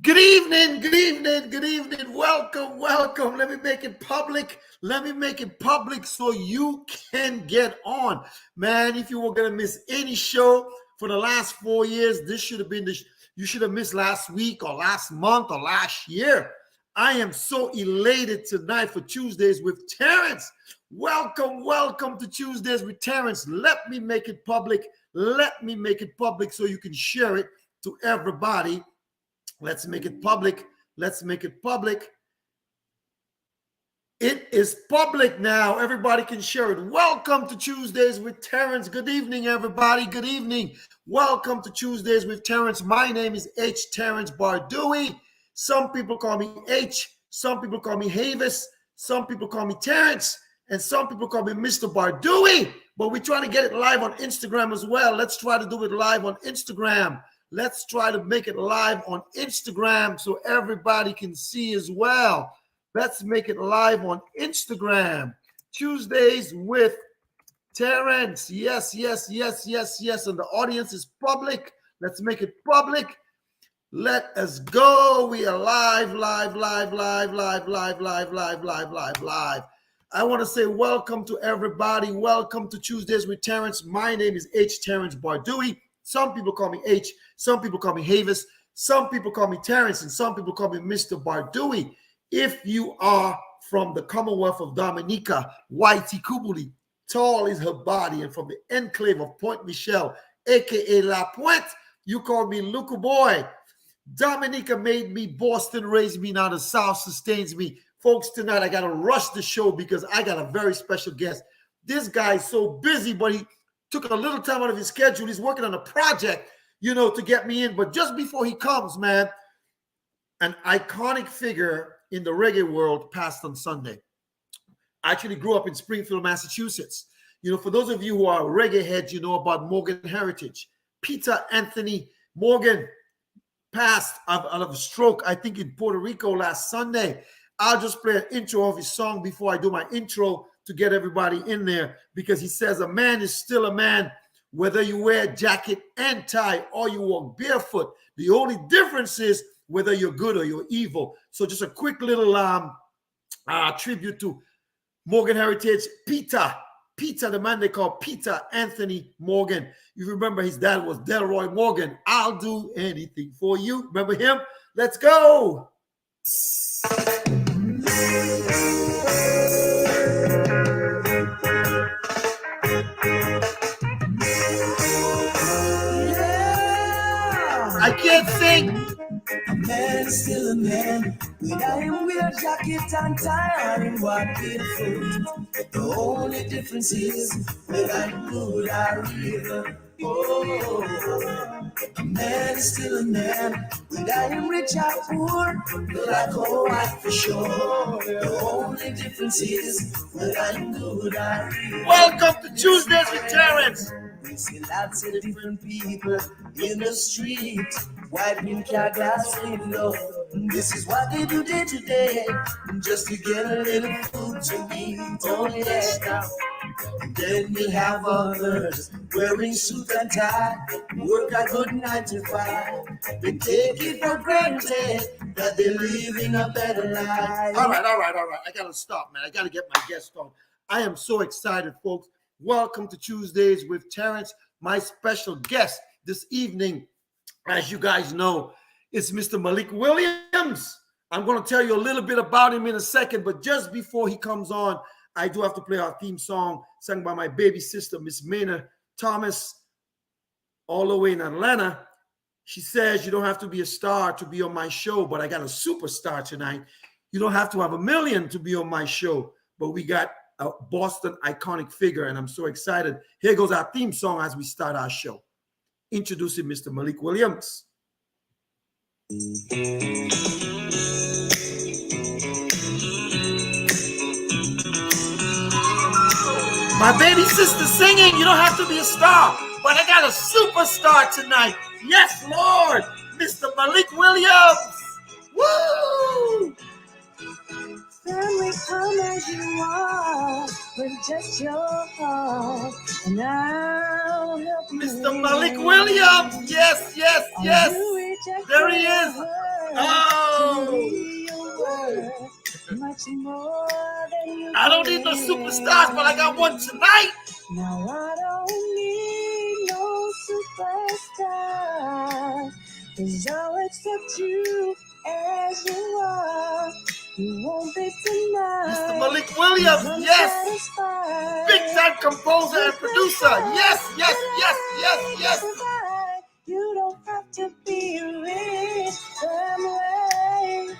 Good evening, good evening, good evening. Welcome, welcome. Let me make it public. Let me make it public so you can get on. Man, if you were going to miss any show for the last 4 years, this should have been you should have missed last week or last month or last year. I am so elated tonight for Tuesdays with Terrence. Welcome, welcome to Tuesdays with Terrence. Let me make it public. Let me make it public so you can share it to everybody. Let's make it public. Let's make it public. It is public now. Everybody can share it. Welcome to Tuesdays with Terrence. Good evening, everybody. Good evening. Welcome to Tuesdays with Terrence. My name is H. Terrence Bardui. Some people call me H. Some people call me Havis. Some people call me Terrence. And some people call me Mr. Bardui. But we're trying to get it live on Instagram as well. Let's try to do it live on Instagram. Let's try to make it live on Instagram so everybody can see as well. Let's make it live on Instagram. Tuesdays with Terrence. Yes, yes, yes, yes, yes. And the audience is public. Let's make it public. Let us go. We are live. I want to say welcome to everybody. Welcome to Tuesdays with Terrence. My name is H. Terrence Bardui. Some people call me H. Some people call me Havis. Some people call me Terrence. And some people call me Mr. Bardui. If you are from the Commonwealth of Dominica, Whitey Kubuli, tall is her body. And from the enclave of Point Michelle, a.k.a. La Pointe, you call me Luca Boy. Dominica made me. Boston raised me. Now the South sustains me. Folks, tonight I got to rush the show because I got a very special guest. This guy is so busy, but he took a little time out of his schedule. He's working on a project, to get me in. But just before he comes, man, an iconic figure in the reggae world passed on Sunday. I actually grew up in Springfield, Massachusetts. For those of you who are reggae heads, you know about Morgan Heritage. Peter Anthony Morgan passed out of a stroke, I think, in Puerto Rico last Sunday. I'll just play an intro of his song before I do my intro to get everybody in there, because he says a man is still a man, whether you wear a jacket and tie or you walk barefoot. The only difference is whether you're good or you're evil. So just a quick little tribute to Morgan Heritage. Peter, the man they call Peter Anthony Morgan. You remember his dad was Delroy Morgan. I'll do anything for you. Remember him? Let's go. I can't sing. A man is still a man, without him wear jacket and tie or him walk barefoot. The only difference is whether I'm good or evil. Oh, a man is still a man, without him rich or poor, black or white for sure. The only difference is whether I'm good or evil. Welcome to Tuesdays with Terrence. We see lots of different people in the street, wiping car glass window. This is what they do day to day, just to get a little food to eat. Oh yeah. Then we have others wearing suit and tie, work a good 9 to 5. They take it for granted that they're living a better life. All right. I gotta stop, man. I gotta get my guest on. I am so excited, folks. Welcome to Tuesdays with Terrence. My special guest this evening, as you guys know, is Mr. Malik Williams. I'm going to tell you a little bit about him in a second, but just before he comes on, I do have to play our theme song sung by my baby sister, Miss Maynard Thomas, all the way in Atlanta. She says, you don't have to be a star to be on my show, but I got a superstar tonight. You don't have to have a million to be on my show, but we got a Boston iconic figure, and I'm so excited. Here goes our theme song as we start our show. Introducing Mr. Malik Williams. My baby sister singing, you don't have to be a star, but I got a superstar tonight. Yes, Lord, Mr. Malik Williams. Woo! Family, come as you are, with just your heart, and I'll help you. Mr. Malik Williams, yes. There he is. Oh, to be your worth, much more than you I don't need no superstars, but I got one tonight. Now I don't need no superstar, 'cause I'll accept you as you are. You won't be tonight. Mr. Malik Williams, yes. Big time composer and producer. Yes, yes, yes, yes, yes. You don't have to be rich family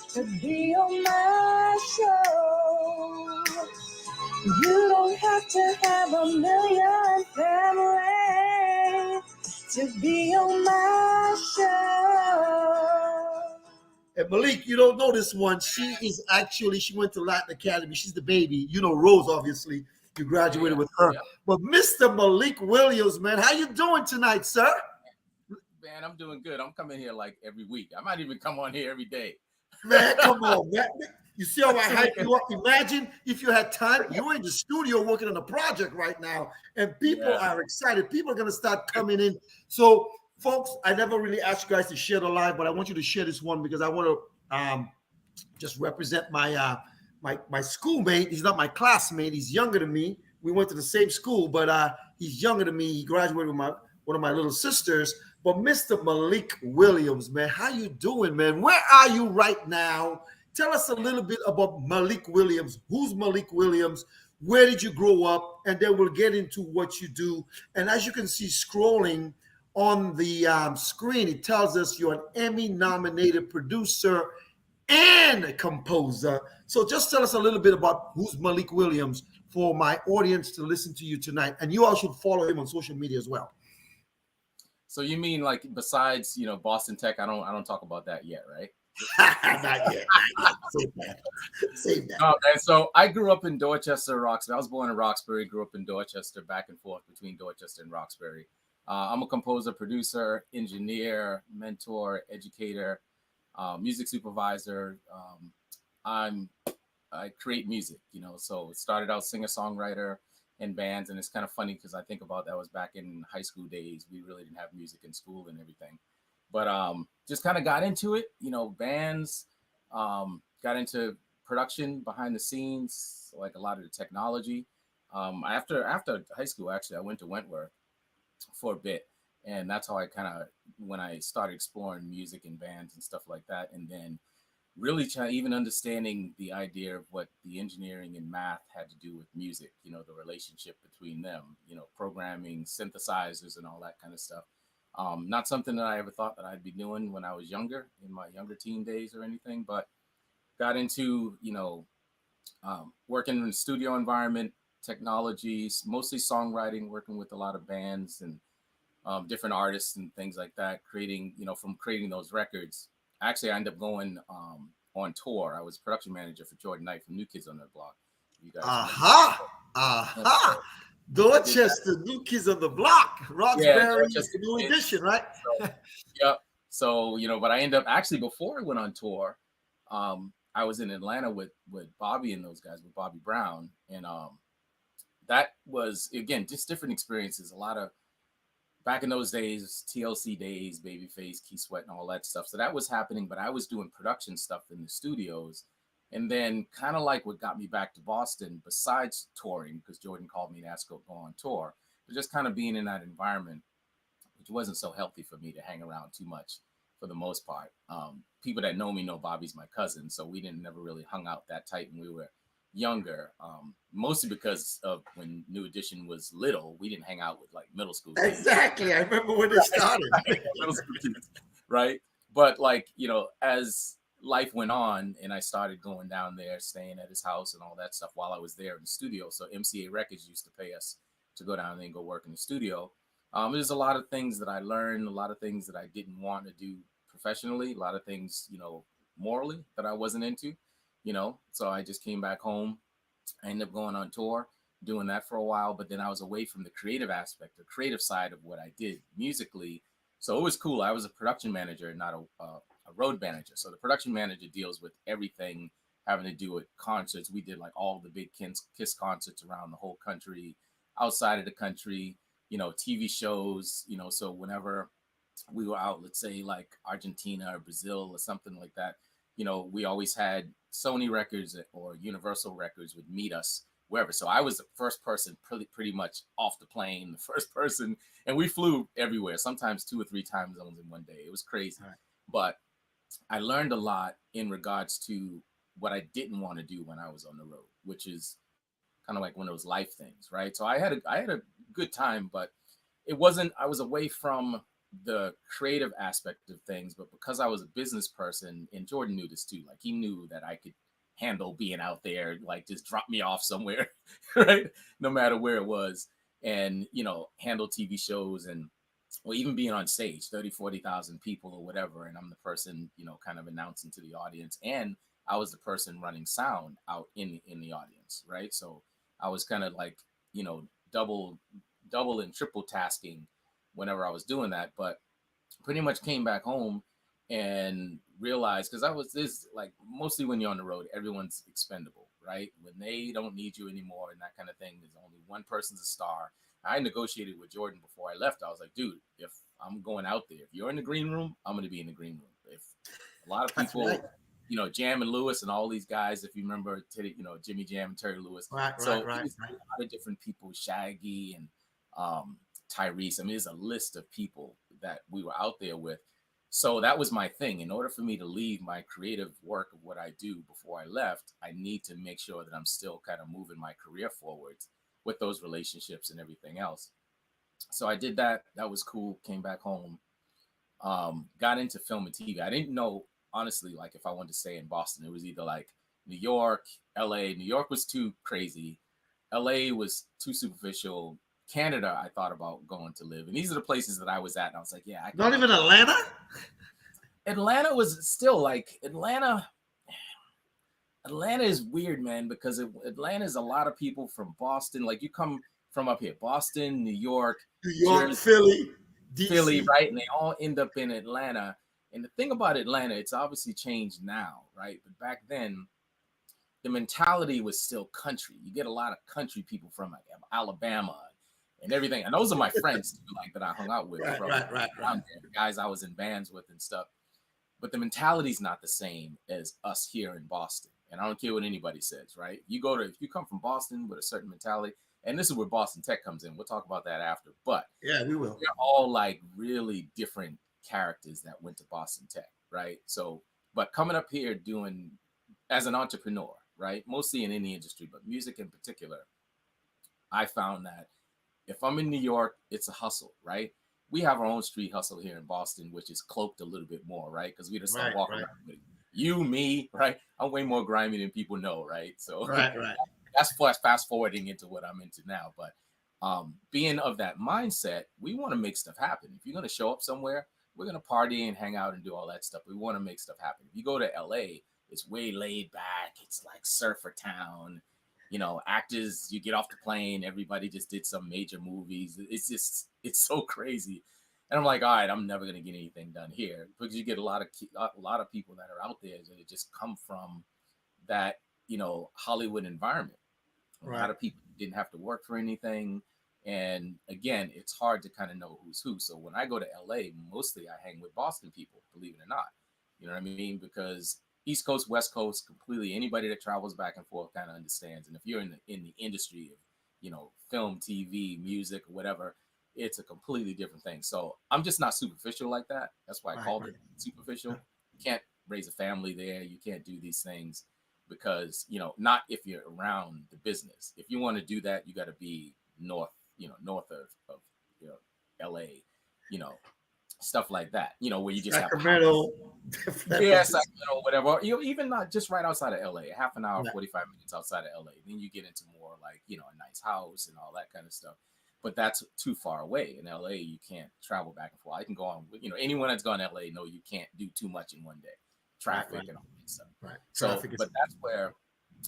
to be on my show. You don't have to have a million family to be on my show. And Malik, you don't know this one. She went to Latin Academy. She's the baby. You know Rose, obviously. You graduated with her. Yeah. But Mr. Malik Williams, man, how you doing tonight, sir? Man, I'm doing good. I'm coming here like every week. I might even come on here every day. Man, come on, man. You see how I hype you up? Imagine if you had time. You're in the studio working on a project right now, and people are excited. People are going to start coming in. So, folks, I never really asked you guys to share the live, but I want you to share this one because I want to just represent my my schoolmate. He's not my classmate. He's younger than me. We went to the same school, but he's younger than me. He graduated with one of my little sisters. But Mr. Malik Williams, man, how you doing, man? Where are you right now? Tell us a little bit about Malik Williams. Who's Malik Williams? Where did you grow up? And then we'll get into what you do. And as you can see scrolling on the screen, it tells us you're an Emmy-nominated producer and a composer. So just tell us a little bit about who's Malik Williams for my audience to listen to you tonight. And you all should follow him on social media as well. So you mean like besides, Boston Tech, I don't talk about that yet, right? Not yet. Save that. And so I grew up in Dorchester, Roxbury. I was born in Roxbury, grew up in Dorchester, back and forth between Dorchester and Roxbury. I'm a composer, producer, engineer, mentor, educator, music supervisor. I create music, so it started out singer-songwriter in bands. And it's kind of funny because I think about that was back in high school days. We really didn't have music in school and everything. But just kind of got into it, bands, got into production behind the scenes, like a lot of the technology. After high school, actually, I went to Wentworth for a bit. And that's how when I started exploring music and bands and stuff like that. And then really even understanding the idea of what the engineering and math had to do with music, the relationship between them, programming, synthesizers and all that kind of stuff. Not something that I ever thought that I'd be doing when I was younger, in my younger teen days or anything, but got into, working in the studio environment, technologies, mostly songwriting, working with a lot of bands and different artists and things like that, creating those records. Actually, I ended up going on tour. I was production manager for Jordan Knight from New Kids on the Block. You guys Dorchester, New Kids on the Block, Roxbury, New Edition, right? So, but I ended up actually before I went on tour, I was in Atlanta with Bobby and those guys, with Bobby Brown, and that was again just different experiences. A lot of back in those days, TLC days, Babyface, Key Sweat, and all that stuff. So that was happening, but I was doing production stuff in the studios. And then kind of like what got me back to Boston, besides touring, because Jordan called me and asked to go on tour, but just kind of being in that environment, which wasn't so healthy for me to hang around too much for the most part. People that know me know Bobby's my cousin, so we never really hung out that tight when we were younger, mostly because of when New Edition was little, we didn't hang out with like middle school kids. Exactly. I remember when it started. Middle school kids, right? But as life went on and I started going down there, staying at his house and all that stuff while I was there in the studio. So MCA Records used to pay us to go down there and go work in the studio. There's a lot of things that I learned, a lot of things that I didn't want to do professionally, a lot of things, morally that I wasn't into. So I just came back home. I ended up going on tour, doing that for a while, but then I was away from the creative aspect, the creative side of what I did musically. So it was cool. I was a production manager, not a road manager. So the production manager deals with everything having to do with concerts. We did like all the big Kiss concerts around the whole country, outside of the country, TV shows, so whenever we were out, let's say like Argentina or Brazil or something like that, we always had Sony Records or Universal Records would meet us wherever. So I was the first person pretty much off the plane, the first person, and we flew everywhere, sometimes 2 or 3 time zones in one day. It was crazy. Right. But I learned a lot in regards to what I didn't want to do when I was on the road, which is kind of like one of those life things, right? So I had a good time, but it wasn't, I was away from the creative aspect of things, but because I was a business person, and Jordan knew this too, like he knew that I could handle being out there, like just drop me off somewhere, right? No matter where it was, and handle TV shows and or even being on stage, 30, 40,000 people or whatever. And I'm the person, kind of announcing to the audience. And I was the person running sound out in the audience, right? So I was kind of like, double and triple tasking whenever I was doing that. But pretty much came back home and realized, because I was this, like, mostly when you're on the road, everyone's expendable, right? When they don't need you anymore and that kind of thing, there's only one person's a star. I negotiated with Jordan before I left. I was like, dude, if I'm going out there, if you're in the green room, I'm going to be in the green room. If a lot of people, right. Jam and Lewis and all these guys, if you remember, Jimmy Jam and Terry Lewis. Right. A lot of different people, Shaggy and Tyrese. I mean, there's a list of people that we were out there with. So that was my thing. In order for me to leave my creative work of what I do before I left, I need to make sure that I'm still kind of moving my career forwards with those relationships and everything else. So I did that. That was cool. Came back home. Got into film and TV. I didn't know, honestly, like if I wanted to stay in Boston. It was either like New York, LA. New York was too crazy. LA was too superficial. Canada, I thought about going to live. And these are the places that I was at. And I was like, yeah. Not even Atlanta? Atlanta was still like, Atlanta is weird, man, because Atlanta is a lot of people from Boston. Like you come from up here, Boston, New York, Jersey, Philly, DC. Philly, right? And they all end up in Atlanta. And the thing about Atlanta, it's obviously changed now, right? But back then, the mentality was still country. You get a lot of country people from like Alabama and everything. And those are my friends too, like that I hung out with. Right. The guys I was in bands with and stuff. But the mentality's not the same as us here in Boston. And I don't care what anybody says, right? If you come from Boston with a certain mentality, and this is where Boston Tech comes in. We'll talk about that after. But yeah, we will. We're all like really different characters that went to Boston Tech, right? So, but coming up here doing as an entrepreneur, right? Mostly in any industry, but music in particular, I found that if I'm in New York, it's a hustle, right? We have our own street hustle here in Boston, which is cloaked a little bit more, right? Because we just start walking around with it. You, me, right? I'm way more grimy than people know, right? So right. That's fast forwarding into what I'm into now. But being of that mindset, we want to make stuff happen. If you're going to show up somewhere, we're going to party and hang out and do all that stuff. We want to make stuff happen. If you go to LA, it's way laid back. It's like surfer town. Actors, you get off the plane, everybody just did some major movies. It's so crazy. And I'm like, all right, I'm never going to get anything done here, because you get a lot of people that are out there that just come from that, Hollywood environment. A lot of people didn't have to work for anything. And again, it's hard to kind of know who's who. So when I go to LA, mostly I hang with Boston people, believe it or not. You know what I mean? Because East Coast, West Coast, completely anybody that travels back and forth kind of understands. And if you're in the industry of, film, TV, music, whatever, it's a completely different thing. So I'm just not superficial like that. That's why I called it superficial. You can't raise a family there. You can't do these things because, not if you're around the business. If you want to do that, you got to be north of LA, stuff like that, where you just Sacramento. Sacramento, whatever. Even not just right outside of LA, half an hour, 45 minutes outside of LA. Then you get into more like, a nice house and all that kind of stuff. But that's too far away. In LA, you can't travel back and forth. I can go on, anyone that's gone to LA know you can't do too much in one day. Traffic and all that stuff. Right. So, but that's where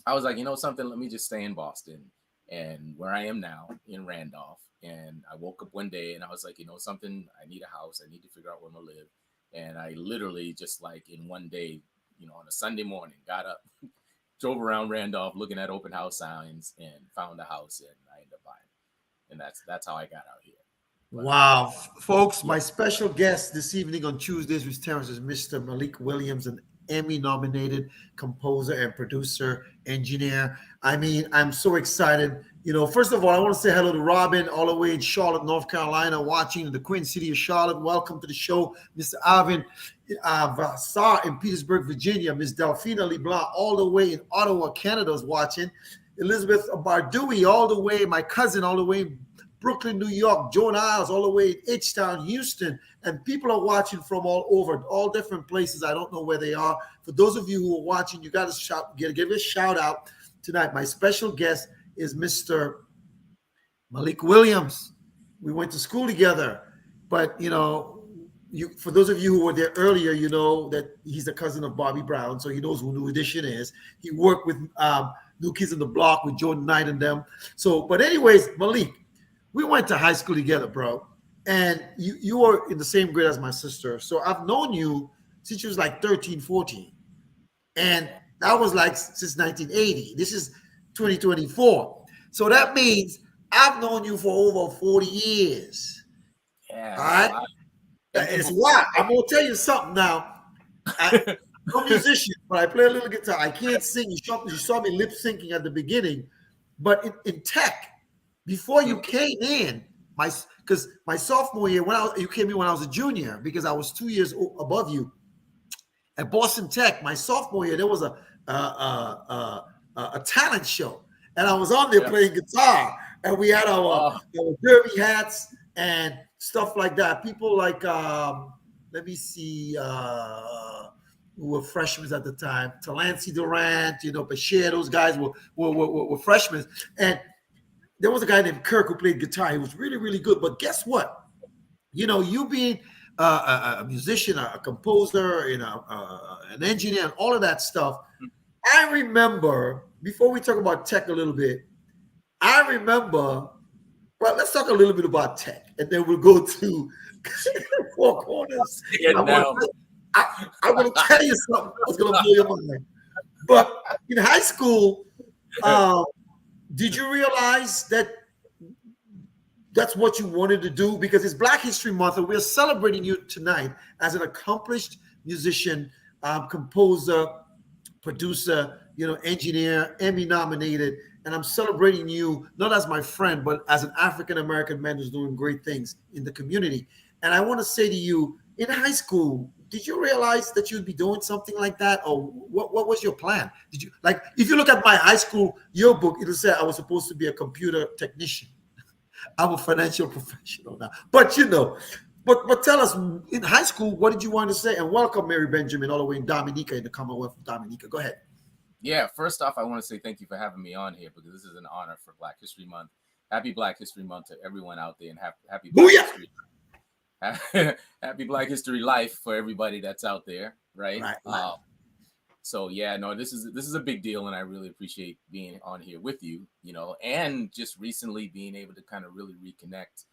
I was like, something, let me just stay in Boston. And where I am now in Randolph. And I woke up one day and I was like, something, I need a house. I need to figure out where I'm going to live. And I literally just like in one day, on a Sunday morning, got up, drove around Randolph looking at open house signs and found a house, and I ended up buying it. And that's how I got out here. But Wow. Folks, yeah, my special guest this evening on Tuesdays with Terrence is Mr. Malik Williams, an Emmy-nominated composer and producer, engineer. I mean, I'm so excited. First of all, I want to say hello to Robin, all the way in Charlotte, North Carolina, watching in the Queen City of Charlotte. Welcome to the show, Mr. Alvin Vassar in Petersburg, Virginia. Miss Delphina LeBlanc, all the way in Ottawa, Canada, is watching. Elizabeth Bardui, all the way, my cousin, all the way in Brooklyn, New York, Joan Isles, all the way in H-Town, Houston, and people are watching from all over, all different places. I don't know where they are. For those of you who are watching, you got to give a shout out tonight. My special guest is Mr. Malik Williams. We went to school together, but for those of you who were there earlier, you know that he's a cousin of Bobby Brown, so he knows who New Edition is. He worked with New Kids on the Block with Jordan Knight and them. So, but anyways, Malik, we went to high school together, bro. And you were in the same grade as my sister. So I've known you since you was like 13, 14. And that was like since 1980. This is 2024. So that means I've known you for over 40 years. yeah, All that's a right. lot. Even It's before, why I'm gonna tell you something now. I'm a musician, but I play a little guitar. I can't sing. You saw me lip syncing at the beginning, but in tech, before you came in, because my sophomore year you came in when I was a junior because I was 2 years above you at Boston Tech. My sophomore year there was a talent show, and I was on there yeah. playing guitar, and we had Oh, our derby hats and stuff like that. People like let me see. Who were freshmen at the time? Talancey Durant, Bashir, those guys were freshmen. And there was a guy named Kirk who played guitar. He was really, really good. But guess what? You being a musician, a composer, an engineer, and all of that stuff. I remember before we talk about tech a little bit. I remember. Well, let's talk a little bit about tech, and then we'll go to Four Corners. it I'm gonna, now. I'm gonna tell you something that's gonna blow your mind. But in high school, um, did you realize that that's what you wanted to do? Because it's Black History Month, and we're celebrating you tonight as an accomplished musician, composer, producer, engineer, Emmy nominated. And I'm celebrating you not as my friend, but as an African American man who's doing great things in the community. And I want to say to you, in high school, did you realize that you'd be doing something like that? Or what was your plan? Did you like if you look at my high school yearbook, it'll say I was supposed to be a computer technician. I'm a financial professional now. But tell us in high school, what did you want to say? And welcome Mary Benjamin all the way in Dominica in the Commonwealth of Dominica. Go ahead. Yeah, first off, I want to say thank you for having me on here because this is an honor for Black History Month. Happy Black History Month to everyone out there, and happy Black Booyah! History, happy Black History Life for everybody that's out there, right? Right. So yeah, no, this is a big deal, and I really appreciate being on here with you, and just recently being able to kind of really reconnect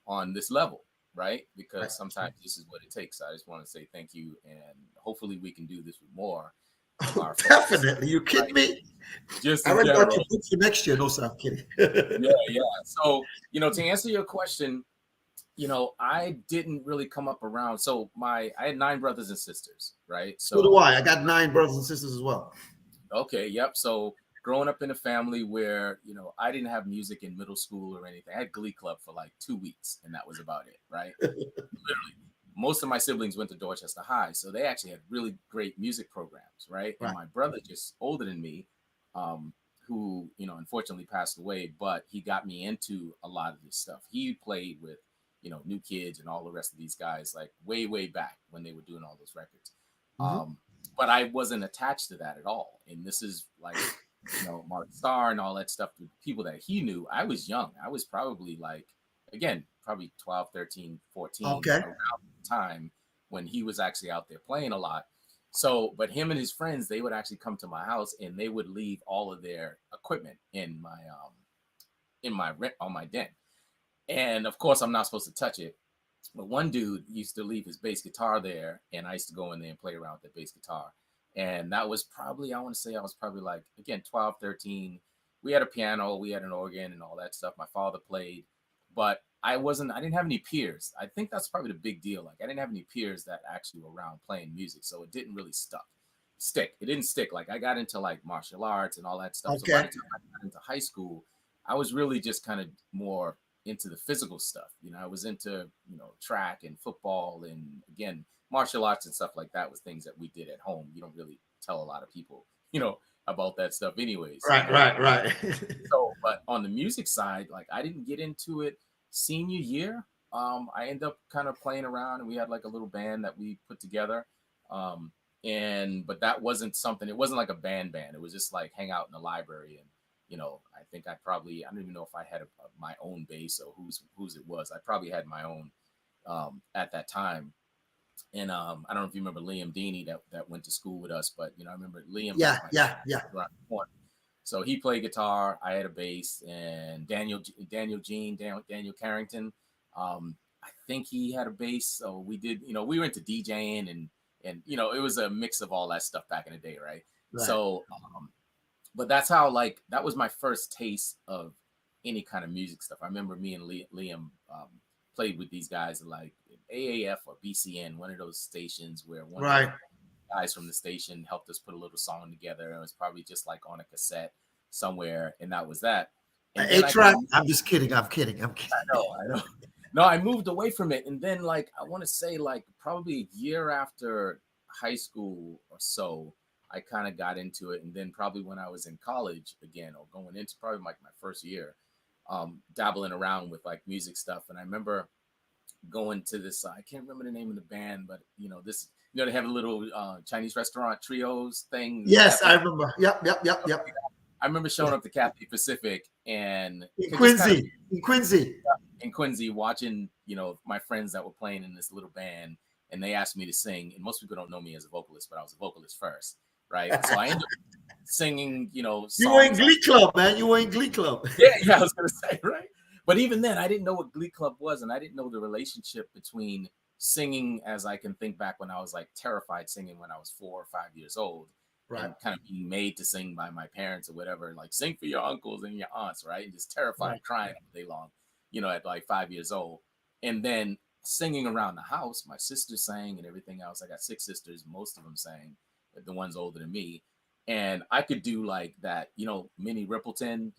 on this level, right? Because sometimes this is what it takes. I just want to say thank you, and hopefully we can do this with more. Oh, definitely. You kidding me? Just I in already got general. your book for next year. No, sir, I'm kidding. Yeah. So, to answer your question, I didn't really come up around. So I had 9 brothers and sisters, right? So do I. I got 9 brothers and sisters as well. Okay, yep. So growing up in a family where, I didn't have music in middle school or anything. I had Glee Club for like 2 weeks, and that was about it, right? Literally. Most of my siblings went to Dorchester High, so they actually had really great music programs, right? And my brother, just older than me, who, unfortunately passed away, but he got me into a lot of this stuff. He played with, New Kids and all the rest of these guys, like way, way back when they were doing all those records. But I wasn't attached to that at all. And this is like, Mark Starr and all that stuff, with people that he knew. I was young. I was probably like, again, probably 12, 13, 14 around the time when he was actually out there playing a lot. So, but him and his friends, they would actually come to my house and they would leave all of their equipment in my on my den. And of course, I'm not supposed to touch it. But one dude used to leave his bass guitar there, and I used to go in there and play around with the bass guitar. And that was probably, I want to say I was probably like, again, 12, 13. We had a piano, we had an organ and all that stuff. My father played. But I didn't have any peers. I think that's probably the big deal. Like I didn't have any peers that actually were around playing music. So it didn't really stick. It didn't stick. Like I got into like martial arts and all that stuff. So by the Okay. time I got into high school, I was really just kind of more into the physical stuff. I was into, track and football and again, martial arts and stuff like that was things that we did at home. You don't really tell a lot of people, about that stuff anyways. Right. So, but on the music side, like I didn't get into it senior year. I ended up kind of playing around and we had like a little band that we put together. But that wasn't something, it wasn't like a band. It was just like hang out in the library. And, I think I don't even know if I had my own bass or whose it was. I probably had my own at that time. And I don't know if you remember Liam Deaney that went to school with us, but I remember Liam. Yeah. Around the corner. So he played guitar, I had a bass, and Daniel Carrington. I think he had a bass. So we did, we were into DJing and it was a mix of all that stuff back in the day, right? So but that's how that was my first taste of any kind of music stuff. I remember me and Liam played with these guys like AAF or BCN, one of those stations where one of the guys from the station helped us put a little song together. It was probably just like on a cassette somewhere, and that was that. And 8-track. I'm just kidding. I'm kidding. I know. No, I moved away from it, and then I want to say probably a year after high school or so, I kind of got into it, and then probably when I was in college again, or going into probably my first year, dabbling around with music stuff. And I remember going to this, I can't remember the name of the band, but they have a little Chinese restaurant trios thing. Yes, I remember. Yep. I remember showing up to Cathay Pacific and in Quincy, watching, my friends that were playing in this little band, and they asked me to sing. And most people don't know me as a vocalist, but I was a vocalist first, right? So I ended up singing, songs. You were in Glee Club, man. You were in Glee Club. Yeah, I was gonna say, right? But even then, I didn't know what Glee Club was, and I didn't know the relationship between singing, as I can think back when I was terrified singing when I was 4 or 5 years old, and kind of being made to sing by my parents or whatever, sing for your uncles and your aunts, right? And just terrified, crying all day long, at 5 years old. And then singing around the house, my sister sang and everything else. I got 6 sisters, most of them sang, the ones older than me. And I could do that, Minnie Riperton,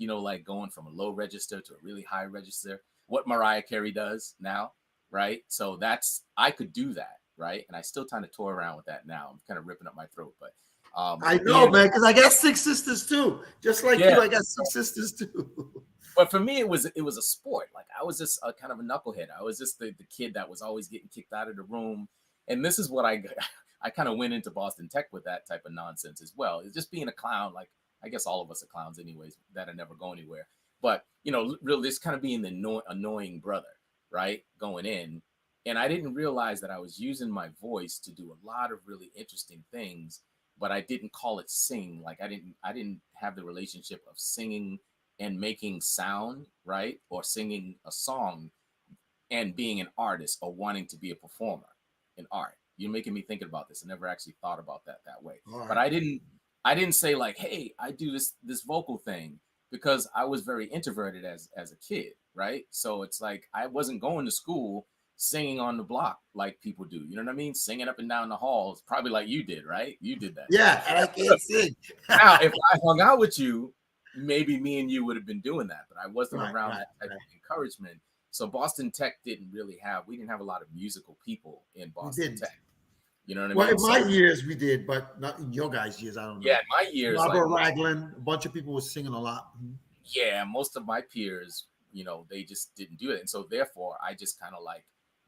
going from a low register to a really high register, what Mariah Carey does now, right? So I could do that, right? And I still kind of toy around with that now. I'm kind of ripping up my throat, but I know, man, because I got 6 sisters too. Just like you, I got 6 sisters too. But for me, it was a sport. I was just a kind of a knucklehead. I was just the kid that was always getting kicked out of the room. And this is what I kind of went into Boston Tech with that type of nonsense as well. It's just being a clown. I guess all of us are clowns anyways, that I never go anywhere. But, really just kind of being the annoying brother, right? Going in. And I didn't realize that I was using my voice to do a lot of really interesting things, but I didn't call it sing. I didn't have the relationship of singing and making sound, right? Or singing a song and being an artist or wanting to be a performer in art. You're making me thinking about this. I never actually thought about that way. Right. But I didn't say hey, I do this vocal thing, because I was very introverted as a kid, right? So it's I wasn't going to school singing on the block like people do. You know what I mean? Singing up and down the halls, probably like you did, right? You did that. Yeah, I can't sing. Now, if I hung out with you, maybe me and you would have been doing that, but I wasn't around that type of encouragement. So Boston Tech we didn't have a lot of musical people in Boston Tech. You know what I mean? Well, in my years we did, but not in your guys' years. I don't know. Yeah, in my years, Robert Ragland, a bunch of people were singing a lot. Yeah, most of my peers, they just didn't do it, and so therefore, I just kind of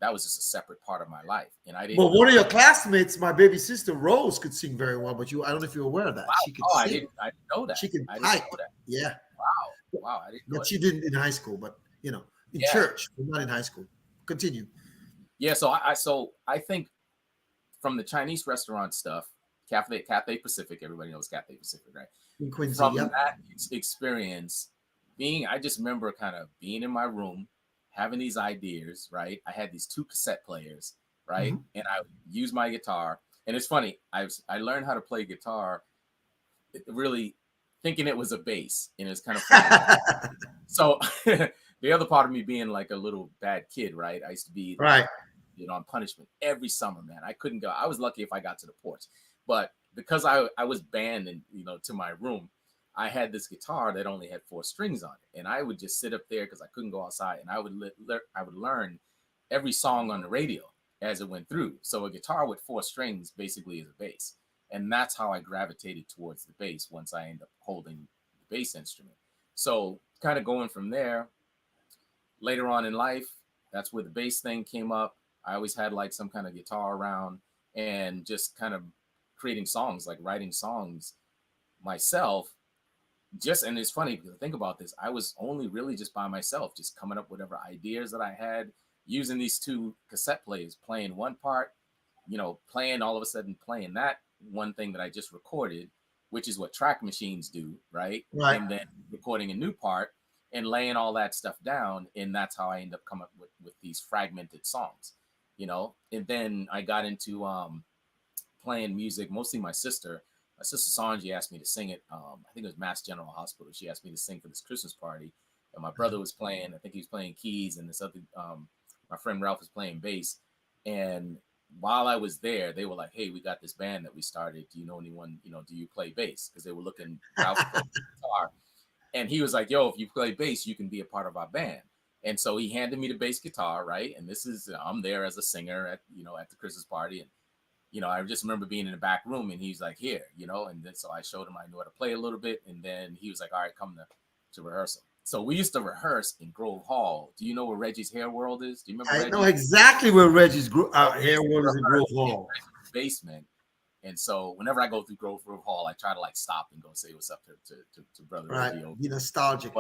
that was just a separate part of my life, and I didn't. Well, one of your classmates, my baby sister Rose, could sing very well, but I don't know if you're aware of that. Wow. She could sing. I didn't know that. She could type. Know that. Yeah. Wow. I didn't know that. She didn't in high school, but in church, but not in high school. Continue. Yeah, so I think from the Chinese restaurant stuff, Cathay Pacific, everybody knows Cathay Pacific, right? In Quincy, from that experience, I just remember kind of being in my room, having these ideas, right? I had these 2 cassette players, right? Mm-hmm. And I used my guitar. And it's funny, I learned how to play guitar really thinking it was a bass, and it's kind of funny. So the other part of me being like a little bad kid, right? I used to be Right. on punishment every summer, man. I couldn't go. I was lucky if I got to the porch, but because I was banned and to my room, I had this guitar that only had 4 strings on it, and I would just sit up there because I couldn't go outside, and I would learn every song on the radio as it went through. So a guitar with 4 strings basically is a bass, and that's how I gravitated towards the bass once I ended up holding the bass instrument. So kind of going from there, later on in life, that's where the bass thing came up. I always had like some kind of guitar around and just kind of creating songs, like writing songs myself. And it's funny because I think about this, I was only really just by myself, just coming up with whatever ideas that I had, using these 2 cassette players, playing one part, playing all of a sudden playing that one thing that I just recorded, which is what track machines do, right? Right. And then recording a new part and laying all that stuff down. And that's how I end up coming up with these fragmented songs, And then I got into playing music, mostly my sister. My sister Sanji asked me to sing it. I think it was Mass General Hospital. She asked me to sing for this Christmas party. And my brother was playing, I think he was playing keys, and this other, my friend Ralph was playing bass. And while I was there, they were like, hey, we got this band that we started. Do you know anyone, do you play bass? Because they were looking Ralph played guitar. And he was like, yo, if you play bass, you can be a part of our band. And so he handed me the bass guitar, right? And I'm there as a singer at the Christmas party. And I just remember being in the back room, and he's like, here, and then so I showed him I knew how to play a little bit. And then he was like, all right, come to rehearsal. So we used to rehearse in Grove Hall. Do you know where Reggie's Hair World is? Do you remember? I know exactly where Reggie's Hair World is in Grove Hall. Basement. And so whenever I go through Grove Hall, I try to like stop and go say what's up to Brother Right. Radio. Be nostalgic.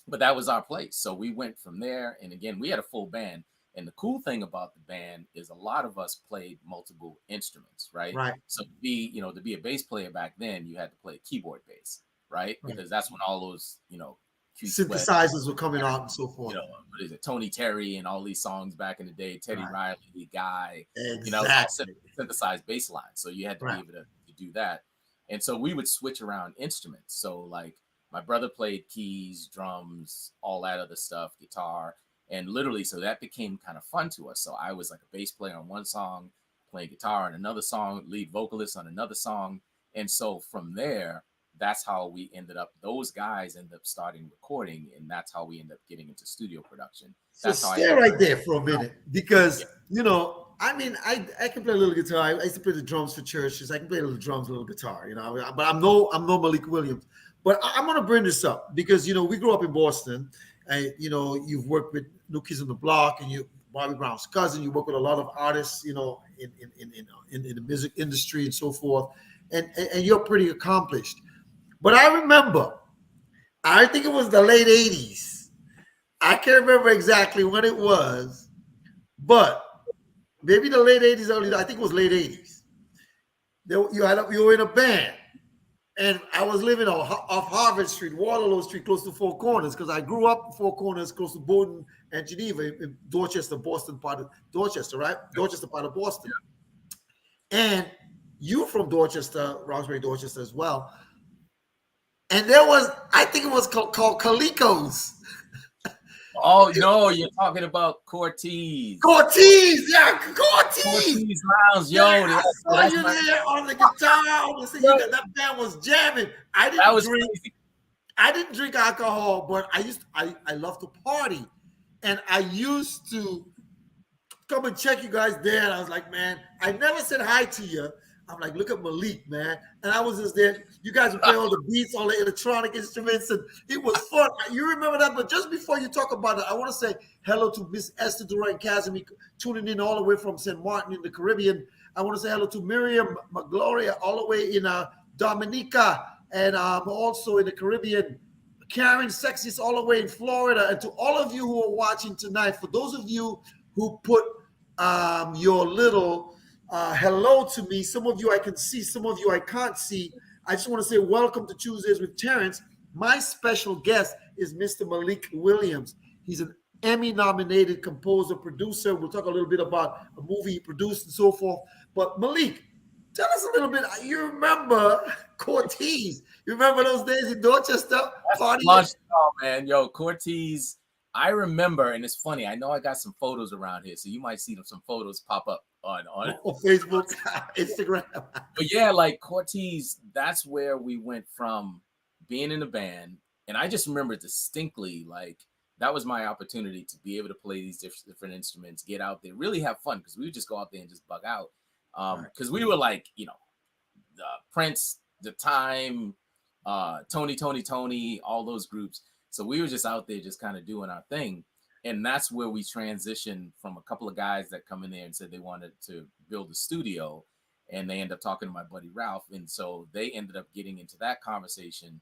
But that was our place. So we went from there. And again, we had a full band. And the cool thing about the band is a lot of us played multiple instruments, right? Right. So to be a bass player back then, you had to play keyboard bass, right? Because that's when all those, synthesizers were coming out and so forth. What is it? Tony Terry and all these songs back in the day, Teddy Riley, Guy, Exactly. Synthesized bass lines. So you had to be able to do that. And so we would switch around instruments. So like my brother played keys, drums, all that other stuff, guitar. And literally, so that became kind of fun to us. So I was like a bass player on one song, playing guitar on another song, lead vocalist on another song. And so from there, that's how we ended up, those guys ended up starting recording, and that's how we ended up getting into studio production. That's so how stay right there for a minute, because, I can play a little guitar. I used to play the drums for churches. I can play a little drums, a little guitar, but I'm no Malik Williams. But I'm going to bring this up because, we grew up in Boston. And you've worked with New Kids on the Block, and you Bobby Brown's cousin. You work with a lot of artists, in the music industry and so forth, and you're pretty accomplished. But I remember, I think it was the late '80s. I can't remember exactly when it was, but maybe the late '80s, I think it was late '80s. You were in a band. And I was living off Harvard Street, Waterloo Street, close to Four Corners, because I grew up in Four Corners, close to Bowdoin and Geneva, in Dorchester, Boston part of Dorchester, right? Dorchester part of Boston. And you from Dorchester, Roxbury, Dorchester as well. And there was, I think it was called Calico's. Oh, no, you're talking about Cortez. Cortez. Cortez Lounge, yo. Yeah, I saw you there on the guitar. That band was jamming. I didn't drink alcohol, but I love to party. And I used to come and check you guys there. And I was like, man, I never said hi to you. I'm like, look at Malik, man. And I was just there. You guys would play all the beats, all the electronic instruments, and it was fun. You remember that? But just before you talk about it, I want to say hello to Miss Esther Durant Casimir, tuning in all the way from St. Martin in the Caribbean. I want to say hello to Miriam Magloria, all the way in Dominica, and also in the Caribbean. Karen Sexis, all the way in Florida. And to all of you who are watching tonight, for those of you who put your little hello to me. Some of you I can see, some of you I can't see. I just want to say welcome to Tuesdays with Terrence. My special guest is Mr. Malik Williams. He's an Emmy-nominated composer, producer. We'll talk a little bit about a movie he produced and so forth. But Malik, tell us a little bit. You remember Cortez? You remember those days in Dorchester? Lunch, man. Yo, Cortez I remember, and it's funny. I know I got some photos around here, so you might see some photos pop up on. Facebook, Instagram. But yeah, like Cortez, that's where we went from being in a band, and I just remember distinctly, like that was my opportunity to be able to play these different instruments, get out there, really have fun, because we would just go out there and just bug out, because we were like, Prince, The Time, Tony, all those groups. So we were just out there just kind of doing our thing. And that's where we transitioned from a couple of guys that come in there and said they wanted to build a studio. And they end up talking to my buddy Ralph. And so they ended up getting into that conversation.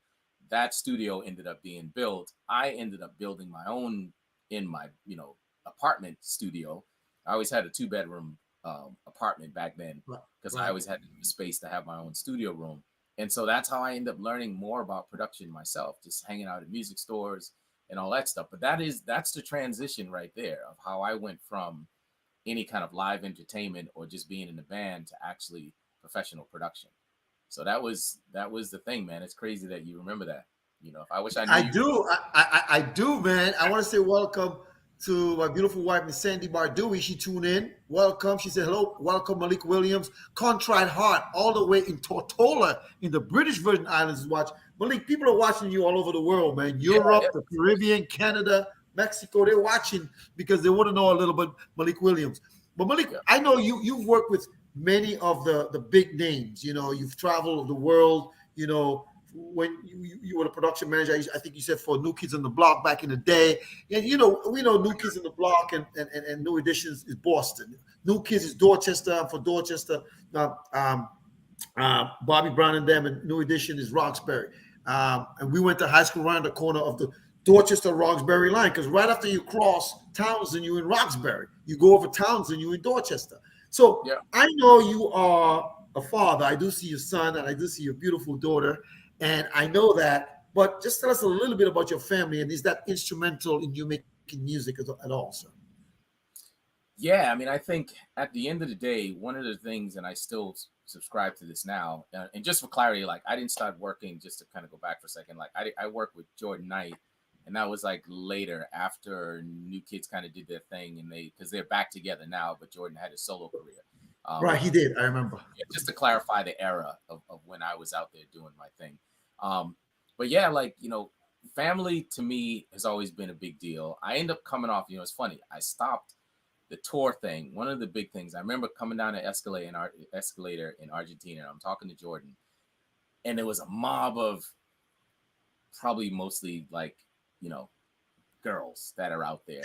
That studio ended up being built. I ended up building my own in my, apartment studio. I always had a 2-bedroom apartment back then, because I always had the space to have my own studio room. And so that's how I ended up learning more about production myself, just hanging out at music stores and all that stuff. But that's the transition right there of how I went from any kind of live entertainment or just being in the band to actually professional production. So that was the thing, man. It's crazy that you remember that. If I wish I knew. I do. I do, man. I want to say welcome to my beautiful wife, Miss Sandy Bardui. She tuned in. Welcome. She said, hello. Welcome, Malik Williams. Contrite Heart, all the way in Tortola in the British Virgin Islands. Watch. Malik, people are watching you all over the world, man. Europe, the Caribbean, Canada, Mexico. They're watching because they want to know a little bit Malik Williams. But Malik, I know you've worked with many of the big names. You've traveled the world, when you were the production manager, I think you said for New Kids on the Block back in the day. And, we know New Kids on the Block and New Editions is Boston. New Kids is Dorchester. And for Dorchester, Bobby Brown and them, and New Edition is Roxbury. And we went to high school around the corner of the Dorchester-Roxbury line, because right after you cross Townsend, you're in Roxbury. You go over Townsend, you're in Dorchester. So I know you are a father. I do see your son, and I do see your beautiful daughter. And I know that, but just tell us a little bit about your family, and is that instrumental in you making music at all, sir? Yeah, I mean, I think at the end of the day, one of the things, and I still subscribe to this now, and just for clarity, like I didn't start working, just to kind of go back for a second, like I worked with Jordan Knight, and that was like later after New Kids kind of did their thing, and because they're back together now, but Jordan had a solo career. Right, he did. I remember. Just to clarify the era of when I was out there doing my thing. But yeah, like, family to me has always been a big deal. I end up coming off, it's funny. I stopped the tour thing. One of the big things, I remember coming down an escalator in Argentina, and I'm talking to Jordan, and there was a mob of probably mostly like, girls that are out there,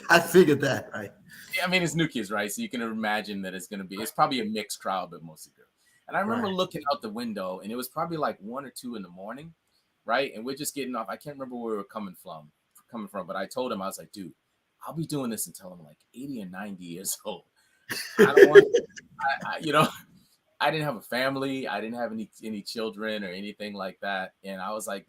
I figured that, right? Yeah, I mean, it's New Kids, right? So you can imagine that it's probably a mixed crowd, but mostly girls. And I remember looking out the window, and it was probably like 1 or 2 in the morning, right? And we're just getting off. I can't remember where we were coming from, but I told him, I was like, dude, I'll be doing this until I'm like 80 or 90 years old. I don't want, I didn't have a family. I didn't have any children or anything like that. And I was like,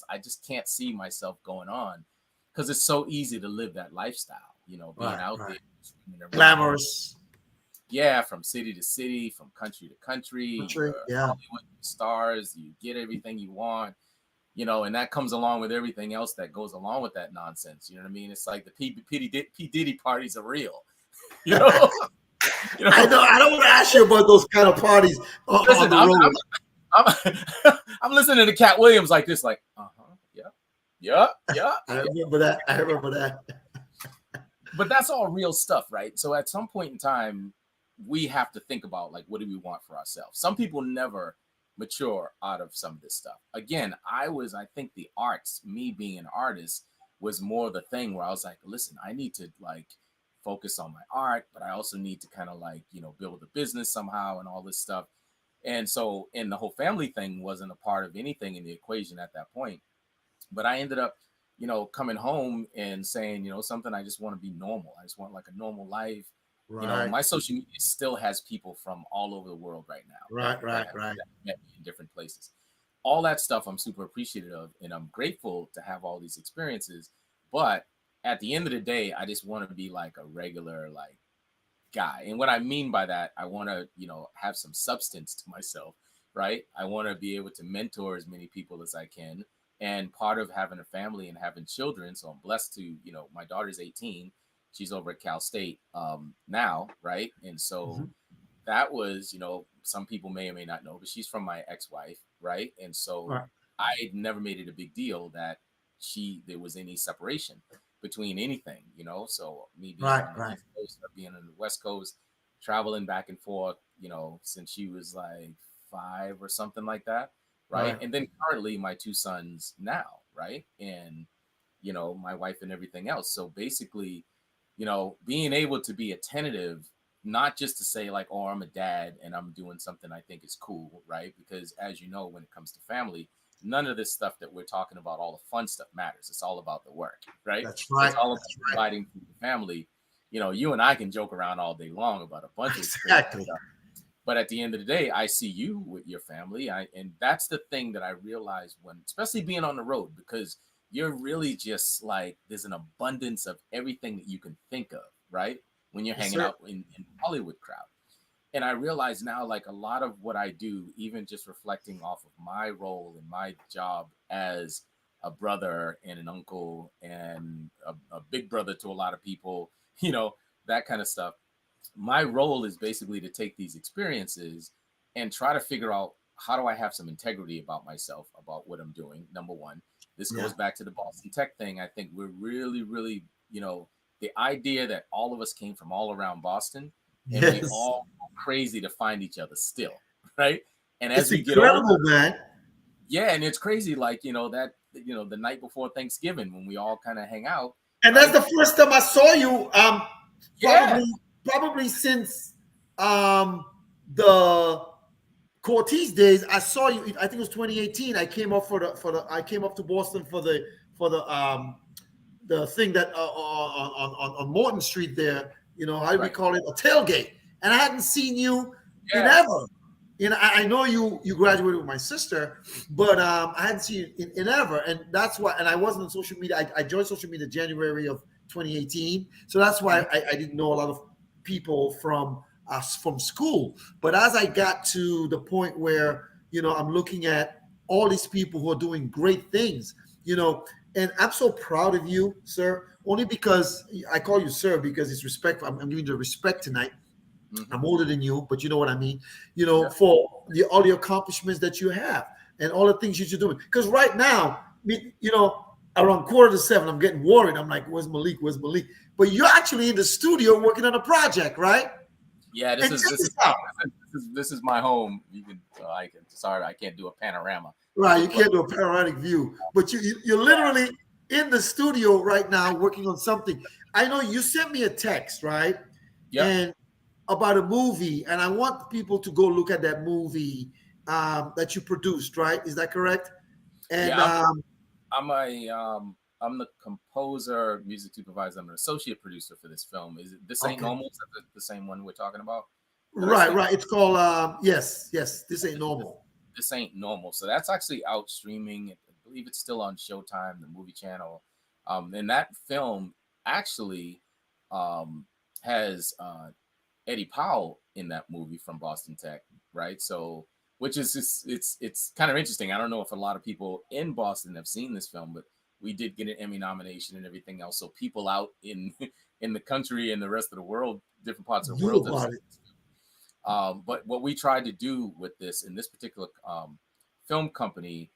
I just can't see myself going on, because it's so easy to live that lifestyle, being out there. Glamorous. Yeah, from city to city, from country to country. Hollywood stars, you get everything you want, and that comes along with everything else that goes along with that nonsense. You know what I mean? It's like the P. Diddy parties are real. I know. I don't want to ask you about those kind of parties on the road. I'm listening to Cat Williams like this, like, yeah. I remember that. But that's all real stuff, right? So at some point in time, we have to think about, like, what do we want for ourselves? Some people never mature out of some of this stuff. Again, I think the arts, me being an artist, was more the thing where I was like, listen, I need to like focus on my art, but I also need to kind of like, build a business somehow and all this stuff. And so, and the whole family thing wasn't a part of anything in the equation at that point. But I ended up, coming home and saying, something, I just want to be normal. I just want like a normal life. Right. My social media still has people from all over the world right now. Right. In different places. All that stuff I'm super appreciative of, and I'm grateful to have all these experiences. But at the end of the day, I just want to be like a regular like guy. And what I mean by that, I want to, have some substance to myself, right? I want to be able to mentor as many people as I can. And part of having a family and having children, so I'm blessed to, my daughter's 18. She's over at Cal State now, right? And so that was, some people may or may not know, but she's from my ex-wife, right? And so Right. I never made it a big deal that there was any separation between anything, So me being Right, on the right. East Coast, her being on the West Coast, traveling back and forth, since she was like 5 or something like that, right? Right. And then currently my 2 sons now, right? And my wife and everything else. So basically, being able to be attentive, not just to say like, oh, I'm a dad and I'm doing something I think is cool, right? Because as you know, when it comes to family, none of this stuff that we're talking about, all the fun stuff matters. It's all about the work, right? That's right. It's all about That's right. providing for the family. You and I can joke around all day long about a bunch of Exactly. stuff. But at the end of the day, I see you with your family. And that's the thing that I realized when, especially being on the road, because you're really just like, there's an abundance of everything that you can think of, right? When you're Yes, hanging sir. out in Hollywood crowd. And I realize now, like a lot of what I do, even just reflecting off of my role and my job as a brother and an uncle and a big brother to a lot of people, that kind of stuff. My role is basically to take these experiences and try to figure out, how do I have some integrity about myself, about what I'm doing? Number one, this Yeah. goes back to the Boston Tech thing. I think we're really, really, the idea that all of us came from all around Boston and we Yes. all go crazy to find each other still, right? And as It's we get older, incredible, man. yeah, and it's crazy, like, the night before Thanksgiving when we all kind of hang out, And right? that's the first time I saw you. Yeah. Probably since the Cortez days. I saw you. I think it was 2018. I came up I came up to Boston for the thing that on Morton Street there. How do we Right. call it? A tailgate. And I hadn't seen you in Yeah. ever. I know you graduated with my sister, but I hadn't seen you in ever, and that's why. And I wasn't on social media. I joined social media January of 2018, so that's why I didn't know a lot of people from school. But as I got to the point where I'm looking at all these people who are doing great things, and I'm so proud of you, sir. Only because I call you sir because it's respectful. I'm giving you the respect tonight. I'm older than you, but you know what I mean. Yeah. For all the accomplishments that you have and all the things that you're doing. Because right now, around 6:45, I'm getting worried. I'm like, "Where's Malik? Where's Malik?" But you're actually in the studio working on a project, right? Yeah, And check this out. this is my home. You can sorry, I can't do a panorama. Right, you can't do a panoramic view, but you're literally in the studio right now working on something. I know you sent me a text, right? Yeah. And about a movie, and I want people to go look at that movie that you produced, right? Is that correct? And Yeah, I'm the composer, music supervisor. I'm an associate producer for this film. Is it This Ain't Okay. Normal? Is that the same one we're talking about? right. It's called yes. This Ain't Normal. This Ain't Normal. So that's actually out streaming. I believe it's still on Showtime, the movie channel. And that film actually has Eddie Powell in that movie from Boston Tech, right? So, which is just, it's kind of interesting. I don't know if a lot of people in Boston have seen this film, but we did get an Emmy nomination and everything else. So people out in the country and the rest of the world, different parts of the world, have seen this film. But what we tried to do with this in this particular film company,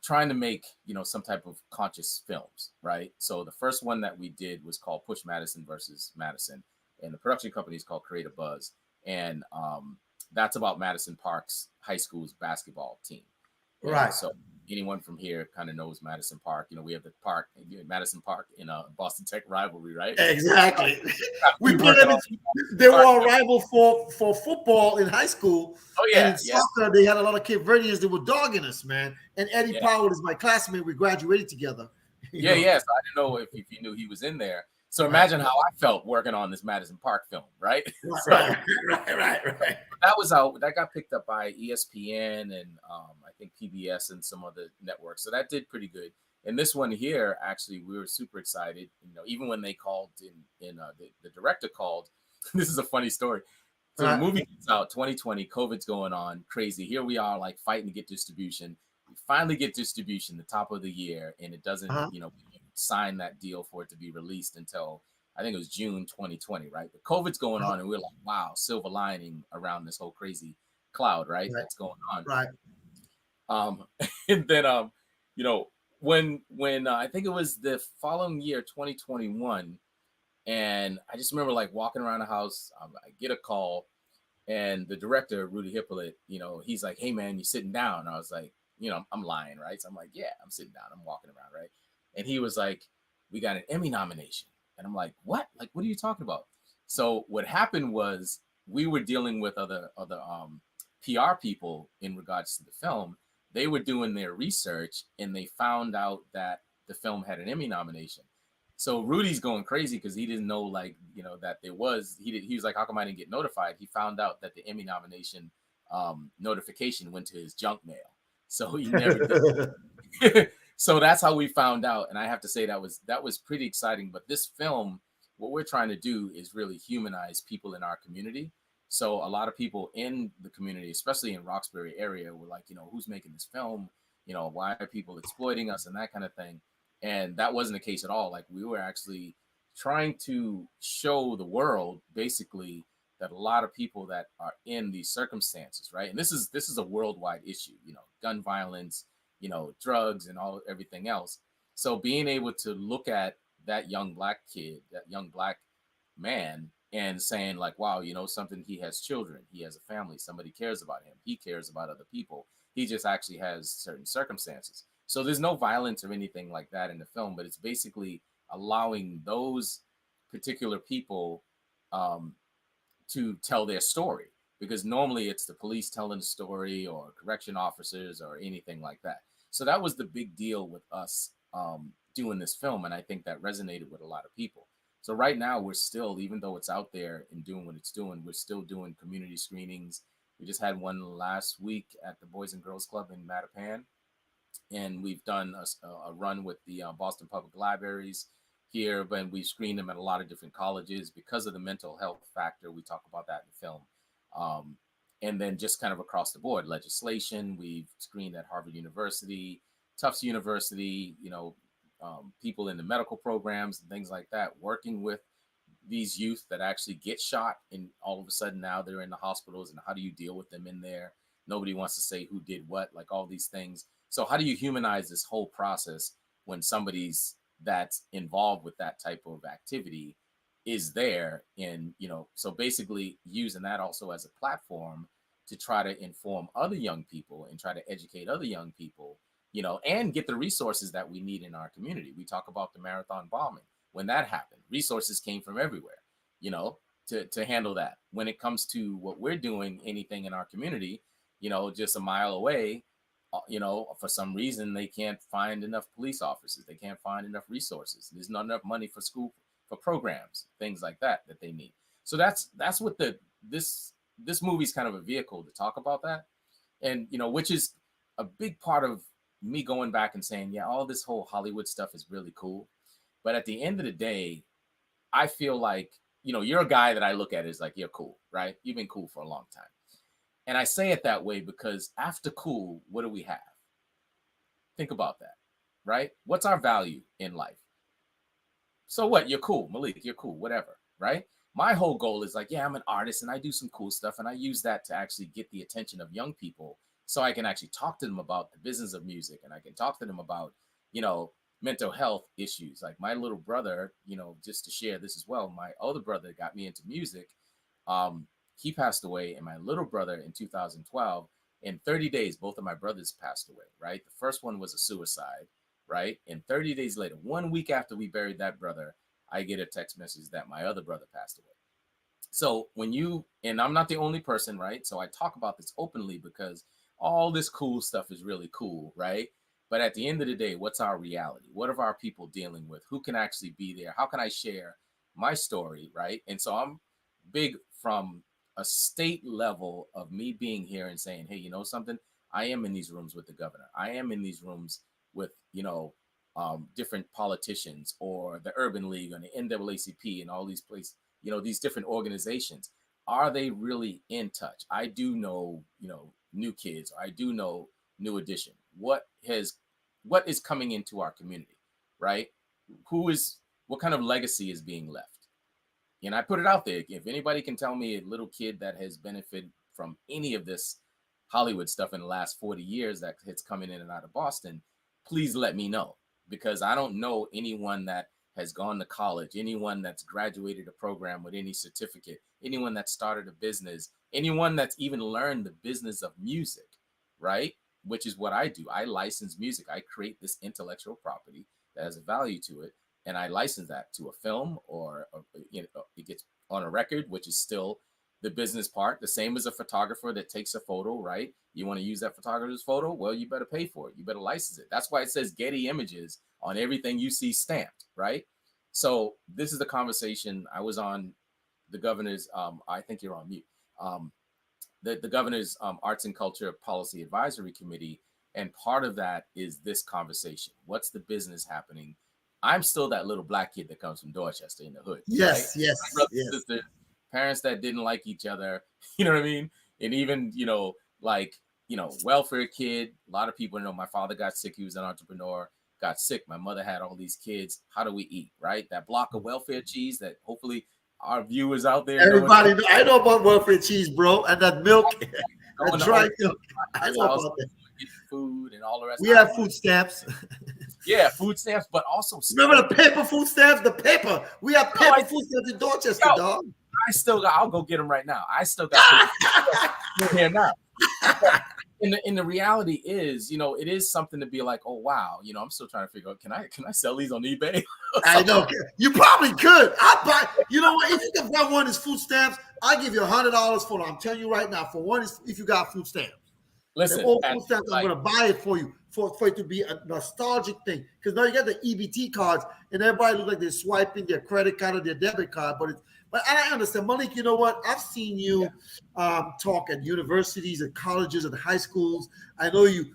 trying to make some type of conscious films, right? So the first one that we did was called Push Madison versus Madison, and the production company is called Create a Buzz, and that's about Madison Park's high school's basketball team. And Right. so anyone from here kind of knows Madison Park. We have the park, Madison Park, in a Boston Tech rivalry, right? Exactly. We put them in, they were a rival for football in high school. Oh yeah, And in soccer, they had a lot of Cape Verdeans that were dogging us, man. And Eddie Powell is my classmate. We graduated together. Yeah. So I didn't know if you knew he was in there. So imagine how I felt working on this Madison Park film, right? Right. That was out. That got picked up by ESPN and I think PBS and some other networks. So that did pretty good. And this one here, actually, we were super excited. Even when they called the director called. This is a funny story. So the movie gets out 2020. COVID's going on crazy. Here we are, like fighting to get distribution. We finally get distribution the top of the year, and it doesn't, Uh-huh. sign that deal for it to be released until I think it was June 2020, right? But COVID's going Uh-huh. on, and we're like, wow, silver lining around this whole crazy cloud, right? Right. That's going on. Right. Um, and then, you know, when I think it was the following year, 2021, and I just remember like walking around the house, I get a call, and the director, Rudy Hippolyte, he's like, "Hey man, you sitting down?" And I was like, I'm lying, right? So I'm like, "Yeah, I'm sitting down. I'm walking around, right?" And he was like, "We got an Emmy nomination." And I'm like, "What? Like, what are you talking about?" So what happened was we were dealing with other PR people in regards to the film. They were doing their research, and they found out that the film had an Emmy nomination. So Rudy's going crazy because he didn't know, like, that there was. He was like, "How come I didn't get notified?" He found out that the Emmy nomination notification went to his junk mail, so he never did. So that's how we found out, and I have to say that was pretty exciting. But this film, what we're trying to do is really humanize people in our community. So a lot of people in the community, especially in Roxbury area, were like, "Who's making this film? Why are people exploiting us?" and that kind of thing. And that wasn't the case at all. Like, we were actually trying to show the world basically that a lot of people that are in these circumstances, right? And this is a worldwide issue, gun violence, drugs and everything else. So being able to look at that young black kid, that young black man, and saying like, wow, something, he has children, he has a family, somebody cares about him, he cares about other people, he just actually has certain circumstances. So there's no violence or anything like that in the film, but it's basically allowing those particular people um, to tell their story, because normally it's the police telling the story or correction officers or anything like that. So that was the big deal with us doing this film, and I think that resonated with a lot of people. So right now we're still, even though it's out there and doing what it's doing, we're still doing community screenings. We just had one last week at the Boys and Girls Club in Mattapan, and we've done a run with the Boston Public Libraries here, but we screened them at a lot of different colleges because of the mental health factor. We talk about that in the film. Um, and then just kind of across the board, legislation, we've screened at Harvard University, Tufts University, people in the medical programs and things like that, working with these youth that actually get shot, and all of a sudden now they're in the hospitals, and how do you deal with them in there? Nobody wants to say who did what, like all these things. So how do you humanize this whole process when somebody's that's involved with that type of activity is there? And so basically using that also as a platform to try to inform other young people and try to educate other young people, and get the resources that we need in our community. We talk about the marathon bombing. When that happened, resources came from everywhere, to handle that. When it comes to what we're doing, anything in our community, just a mile away, for some reason they can't find enough police officers. They can't find enough resources. There's not enough money for school, for programs, things like that they need. So that's what this movie's kind of a vehicle to talk about that, and which is a big part of me going back and saying, yeah, all this whole Hollywood stuff is really cool, but at the end of the day, I feel like, you're a guy that I look at as like, you're cool, right? You've been cool for a long time. And I say it that way because after cool, what do we have? Think about that, right? What's our value in life? So what? You're cool, Malik, you're cool, whatever, right? My whole goal is like, yeah, I'm an artist and I do some cool stuff, and I use that to actually get the attention of young people so I can actually talk to them about the business of music, and I can talk to them about, mental health issues. Like my little brother, just to share this as well, my older brother got me into music. He passed away, and my little brother in 2012, in 30 days, both of my brothers passed away, right? The first one was a suicide, right? And 30 days later, 1 week after we buried that brother, I get a text message that my other brother passed away. So and I'm not the only person, right? So I talk about this openly because all this cool stuff is really cool, right? But at the end of the day, what's our reality? What are our people dealing with? Who can actually be there? How can I share my story, right? And so I'm big from a state level of me being here and saying, hey, something? I am in these rooms with the governor. I am in these rooms with, different politicians, or the Urban League and the NAACP and all these places, these different organizations. Are they really in touch? I do know, New Kids, or I do know New Edition. what is coming into our community, right? What kind of legacy is being left? And I put it out there. If anybody can tell me a little kid that has benefited from any of this Hollywood stuff in the last 40 years that it's coming in and out of Boston, please let me know, because I don't know anyone that has gone to college, anyone that's graduated a program with any certificate, anyone that started a business, anyone that's even learned the business of music, right? Which is what I do. I license music. I create this intellectual property that has a value to it, and I license that to a film or it gets on a record, which is still the business part. The same as a photographer that takes a photo, right? You want to use that photographer's photo? Well, you better pay for it. You better license it. That's why it says Getty Images on everything you see stamped, right? So this is the conversation. I was on the governor's, I think you're on mute, the governor's Arts and Culture Policy Advisory Committee. And part of that is this conversation. What's the business happening? I'm still that little black kid that comes from Dorchester in the hood. Yes, right? yes, Brothers, yes. sisters, parents that didn't like each other, you know what I mean? And even, welfare kid. A lot of people know my father got sick. He was an entrepreneur, got sick. My mother had all these kids. How do we eat, right? That block of welfare cheese that hopefully our viewers out there. Everybody, I know about welfare cheese, bro, and that milk, that dry milk. I know about that. Food and all the rest. We have food stamps. Yeah, food stamps, but also remember the paper food stamps. The paper. We have paper food stamps in Dorchester, dog. I'll go get them right now. I still got here now. And the reality is, it is something to be like, oh wow, I'm still trying to figure out, can I sell these on eBay? I know you probably could. I'll buy. You know what? If you can buy one of these food stamps, I'll give you $100 for them. I'm telling you right now. For one, if you got food stamps. Listen, food stamps, I'm gonna buy it for you for it to be a nostalgic thing. Because now you got the EBT cards, and everybody looks like they're swiping their credit card or their debit card. But I understand, Malik. You know what? I've seen you talk at universities, at colleges, at high schools. I know you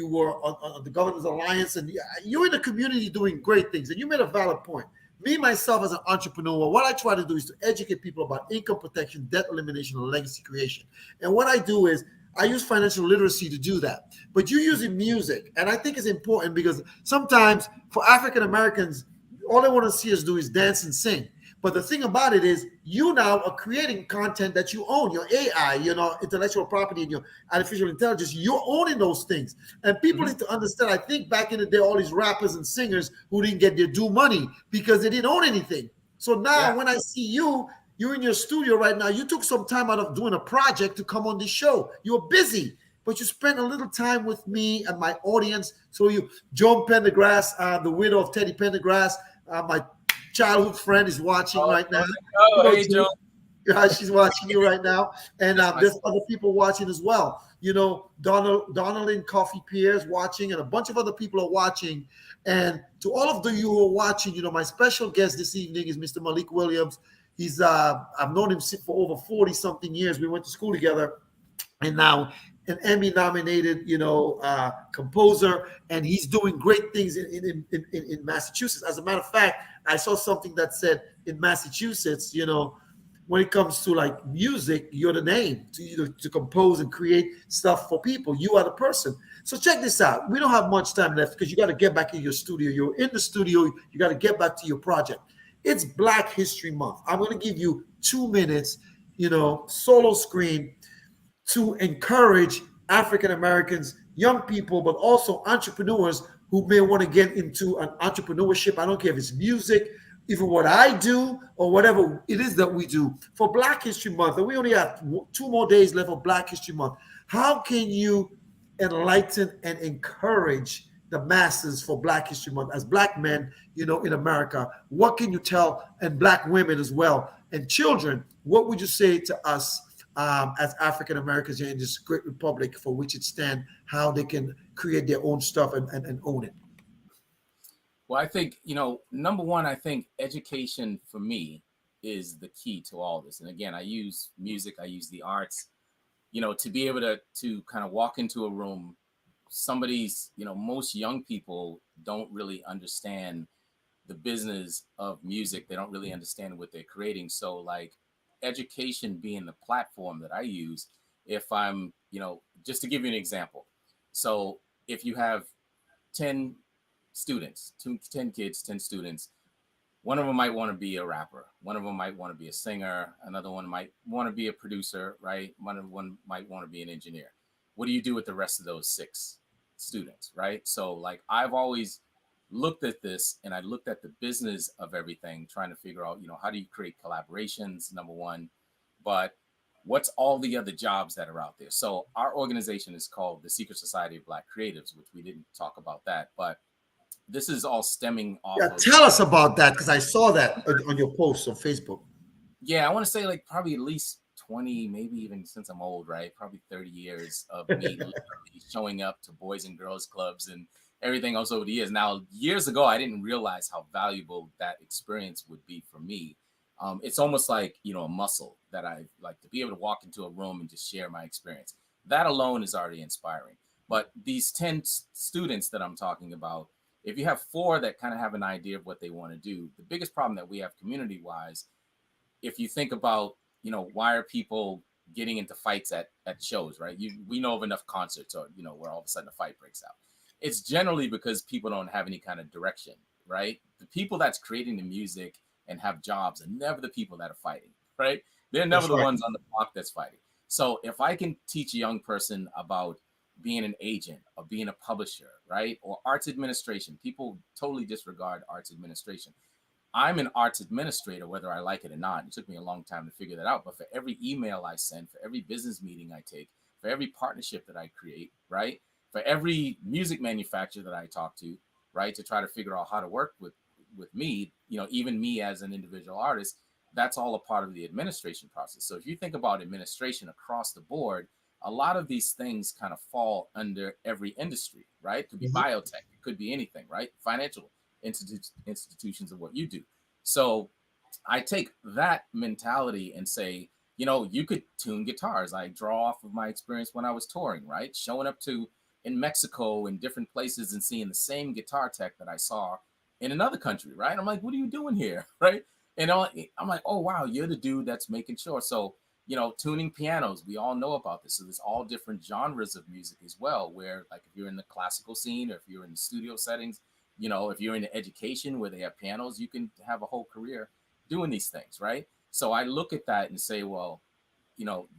were on the Governors Alliance, and you're in the community doing great things. And you made a valid point. Me, myself, as an entrepreneur, what I try to do is to educate people about income protection, debt elimination, and legacy creation. And what I do is I use financial literacy to do that. But you're using music, and I think it's important because sometimes for African Americans, all they want to see us do is dance and sing. But the thing about it is you now are creating content that you own, your AI, intellectual property and your artificial intelligence. You're owning those things. And people need to understand, I think back in the day, all these rappers and singers who didn't get their due money because they didn't own anything. So now when I see you're in your studio right now. You took some time out of doing a project to come on this show. You were busy, but you spent a little time with me and my audience. So Joan Pendergrass, the widow of Teddy Pendergrass, my childhood friend is watching right now. Oh, hey, Joan. She's watching you right now. And there's other people watching as well. Donaldin Coffee Pierce watching, and a bunch of other people are watching. And to all of you who are watching, my special guest this evening is Mr. Malik Williams. He's I've known him for over 40 something years. We went to school together, and now an Emmy-nominated, composer, and he's doing great things in Massachusetts. As a matter of fact, I saw something that said in Massachusetts, when it comes to like music, you're the name to compose and create stuff for people. You are the person. So check this out. We don't have much time left because you got to get back in your studio. You're in the studio. You got to get back to your project. It's Black History Month. I'm going to give you 2 minutes, solo screen to encourage African Americans, young people, but also entrepreneurs who may want to get into an entrepreneurship. I don't care if it's music, even what I do or whatever it is that we do. For Black History Month, and we only have 2 more days left of Black History Month, how can you enlighten and encourage the masses for Black History Month as Black men, in America? What can you tell, and Black women as well, and children? What would you say to us as African Americans in this great republic for which it stands, how they can create their own stuff and own it? Well, I think, number one, I think education for me is the key to all this. And again, I use music, I use the arts, to be able to kind of walk into a room. Somebody's, most young people don't really understand the business of music. They don't really understand what they're creating. So like education being the platform that I use, if I'm, just to give you an example. So if you have 10 students, 10 kids, 10 students, one of them might want to be a rapper. One of them might want to be a singer. Another one might want to be a producer, right? One might want to be an engineer. What do you do with the rest of those 6 students, right? So like I've always looked at this and I looked at the business of everything, trying to figure out, how do you create collaborations, number one, but what's all the other jobs that are out there? So our organization is called the Secret Society of Black Creatives, which we didn't talk about that, but this is all stemming off Yeah, of. tell us about that because I saw that on your post on Facebook. Yeah, I want to say like probably at least 20, maybe even since I'm old, right? Probably 30 years of me literally showing up to boys and girls clubs and everything else over the years. Now, years ago, I didn't realize how valuable that experience would be for me. It's almost like, a muscle that I like to be able to walk into a room and just share my experience. That alone is already inspiring. But these 10 students that I'm talking about, if you have 4 that kind of have an idea of what they want to do, the biggest problem that we have community wise, if you think about, why are people getting into fights at shows, right? We know of enough concerts or, where all of a sudden a fight breaks out. It's generally because people don't have any kind of direction, right? The people that's creating the music and have jobs are never the people that are fighting, right? They're never the ones on the block that's fighting. So if I can teach a young person about being an agent or being a publisher, right? Or arts administration, people totally disregard arts administration. I'm an arts administrator, whether I like it or not. It took me a long time to figure that out. But for every email I send, for every business meeting I take, for every partnership that I create, right? For every music manufacturer that I talk to, right? To try to figure out how to work with me, even me as an individual artist, that's all a part of the administration process. So if you think about administration across the board, a lot of these things kind of fall under every industry, right? It could be biotech, it could be anything, right? Financial institutions of what you do. So I take that mentality and say, you could tune guitars. I draw off of my experience when I was touring, right? Showing up in Mexico and different places and seeing the same guitar tech that I saw in another country, right? I'm like, what are you doing here, right? And I'm like, oh, wow, you're the dude that's making sure. So, tuning pianos, we all know about this. So there's all different genres of music as well, where like if you're in the classical scene or if you're in the studio settings, if you're in education where they have pianos, you can have a whole career doing these things, right? So I look at that and say, well,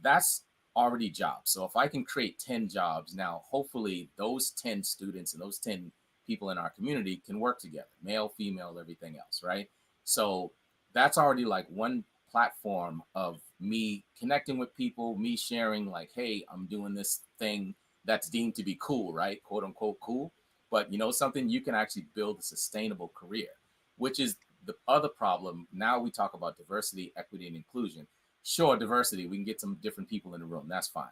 that's already jobs. So if I can create 10 jobs now, hopefully those 10 students and those 10 people in our community can work together, male, female, everything else, right? So that's already like one platform of me connecting with people, me sharing like, hey, I'm doing this thing that's deemed to be cool, right? Quote unquote cool. But something, you can actually build a sustainable career, which is the other problem. Now we talk about diversity, equity, and inclusion. Sure, diversity, we can get some different people in the room. That's fine.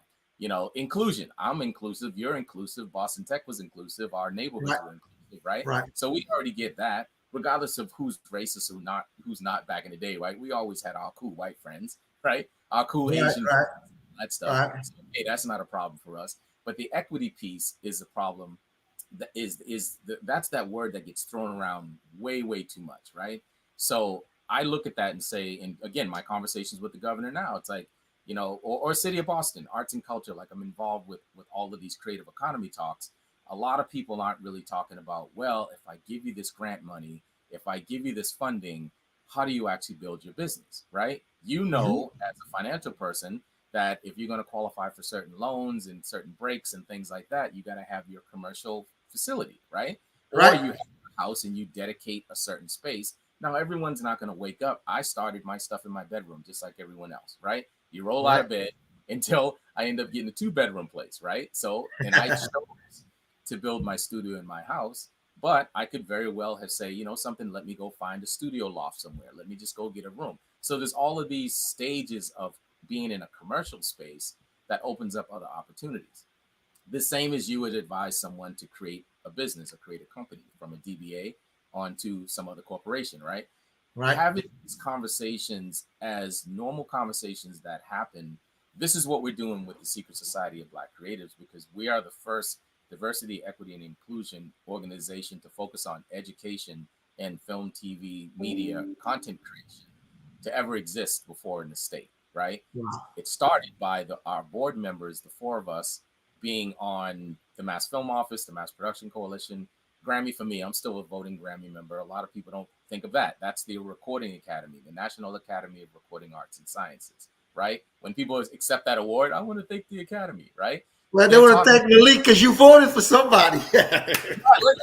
Inclusion, I'm inclusive, you're inclusive, Boston Tech was inclusive, our neighborhoods were inclusive, right? So we already get that, regardless of who's racist or not, who's not back in the day, right? We always had our cool white friends, right? Our cool Asian friends, that stuff. So, hey, that's not a problem for us. But the equity piece is a problem. That's that word that gets thrown around way too much, right? So I look at that and say, and again, my conversations with the governor now, it's like, or city of Boston, arts and culture, like I'm involved with all of these creative economy talks. A lot of people aren't really talking about, well, if I give you this grant money, if I give you this funding, how do you actually build your business, right? As a financial person, that if you're going to qualify for certain loans and certain breaks and things like that, you got to have your commercial facility, right? Or you have a house and you dedicate a certain space. Now, everyone's not going to wake up. I started my stuff in my bedroom, just like everyone else, right? You roll out of bed until I end up getting a 2-bedroom place, right? So, and I chose to build my studio in my house, but I could very well have say, something, let me go find a studio loft somewhere. Let me just go get a room. So there's all of these stages of being in a commercial space that opens up other opportunities. The same as you would advise someone to create a business or create a company from a DBA onto some other corporation, right? Having these conversations as normal conversations that happen. This is what we're doing with the Secret Society of Black Creatives, because we are the first diversity, equity, and inclusion organization to focus on education and film, TV, media, content creation to ever exist before in the state, right? It started by our board members, the 4 of us, being on the Mass Film Office, the Mass Production Coalition. Grammy for me, I'm still a voting Grammy member. A lot of people don't think of that. That's the Recording Academy, the National Academy of Recording Arts and Sciences, right? When people accept that award, I want to thank the Academy, right? Well, they want to thank Malik because you voted for somebody. Hey,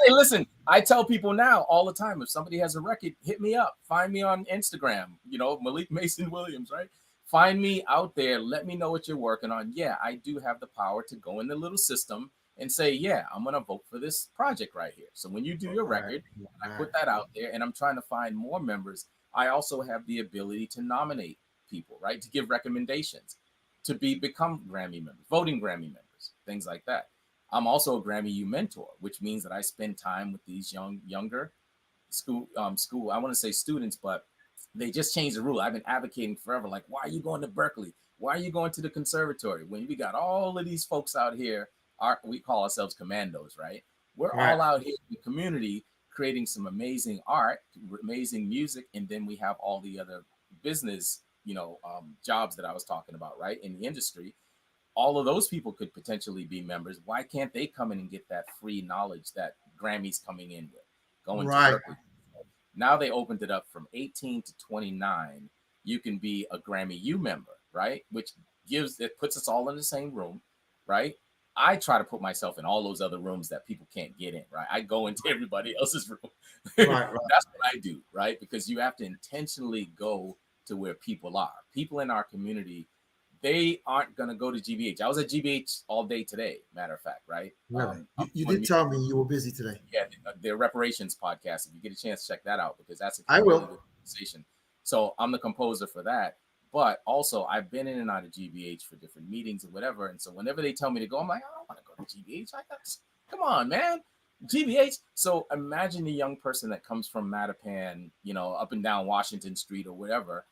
listen, I tell people now all the time, if somebody has a record, hit me up. Find me on Instagram, Malik Mason Williams, right? Find me out there. Let me know what you're working on. Yeah, I do have the power to go in the little system and say, yeah, I'm going to vote for this project right here. So when you do your record, I put that out there and I'm trying to find more members. I also have the ability to nominate people, right? To give recommendations, to become Grammy members, voting Grammy members, things like that. I'm also a Grammy U mentor, which means that I spend time with these younger school, I want to say students, but they just changed the rule. I've been advocating forever. Like, why are you going to Berkeley? Why are you going to the conservatory? When we got all of these folks out here, we call ourselves commandos, right? We're all out here in the community creating some amazing art, amazing music, and then we have all the other business, jobs that I was talking about, right, in the industry. All of those people could potentially be members. Why can't they come in and get that free knowledge that Grammy's coming in with? Going to Berkeley. Now they opened it up from 18 to 29. You can be a Grammy U member, right? Which puts us all in the same room, right? I try to put myself in all those other rooms that people can't get in, right? I go into everybody else's room. Right. That's what I do, right? Because you have to intentionally go to where people are. People in our community, they aren't going to go to GBH. I was at GBH all day today, matter of fact, right? Really? You did tell me you were busy today. Yeah, their reparations podcast. If you get a chance, check that out because that's I will. Good conversation. So I'm the composer for that. But also, I've been in and out of GBH for different meetings or whatever. And so whenever they tell me to go, I'm like, I don't want to go to GBH. Come on, man. GBH. So imagine the young person that comes from Mattapan, up and down Washington Street or whatever.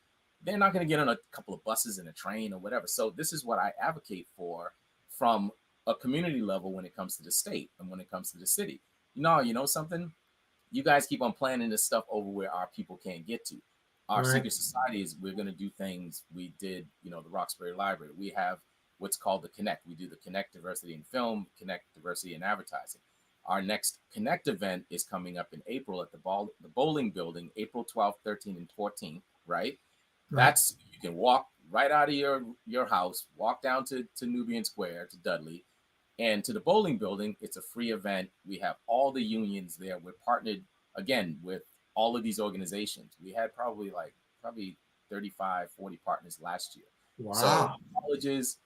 They're not going to get on a couple of buses and a train or whatever. So this is what I advocate for from a community level when it comes to the state and when it comes to the city. You know something? You guys keep on planning this stuff over where our people can't get to. Our secret societies, we're going to do things. We did, the Roxbury Library. We have what's called the Connect. We do the Connect Diversity in Film, Connect Diversity in Advertising. Our next Connect event is coming up in April at the Bowling Building, April 12th, 13th, and 14th, right? That's, you can walk right out of your house, walk down to Nubian Square, to Dudley, and to the Bowling Building. It's a free event. We have all the unions there. We're partnered, again, with all of these organizations. We had probably 35, 40 partners last year. Wow. So colleges,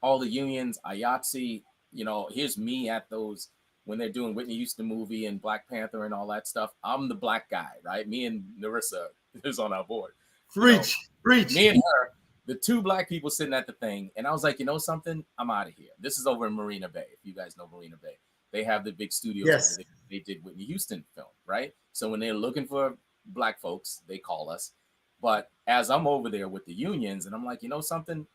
all the unions, IATSE, here's me at those, when they're doing Whitney Houston movie and Black Panther and all that stuff. I'm the black guy, right? Me and Narissa is on our board. Preach. Me and her, the two black people sitting at the thing. And I was like, something? I'm out of here. This is over in Marina Bay. If you guys know Marina Bay, they have the big studios. Yes. They did Whitney Houston film, right? So when they're looking for black folks, they call us. But as I'm over there with the unions and I'm like, something?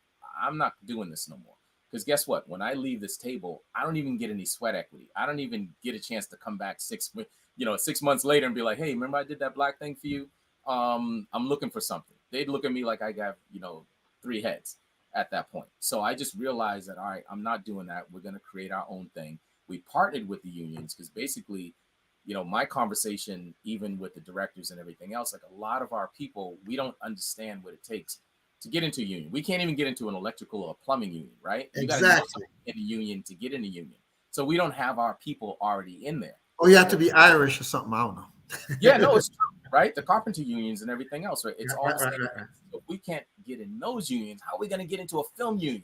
I'm not doing this no more. Because guess what? When I leave this table, I don't even get any sweat equity. I don't even get a chance to come back 6 months later and be like, hey, remember I did that black thing for you? I'm looking for something. They'd look at me like I got, 3 heads at that point. So I just realized that, all right, I'm not doing that. We're going to create our own thing. We partnered with the unions because basically, my conversation, even with the directors and everything else, like a lot of our people, we don't understand what it takes to get into a union. We can't even get into an electrical or plumbing union, right? You got to know something in a union to get in a union. So we don't have our people already in there. Oh, you have to be Irish or something. I don't know. Yeah, no, it's true, right? The carpenter unions and everything else, right? It's all the same. So if we can't get in those unions, how are we going to get into a film union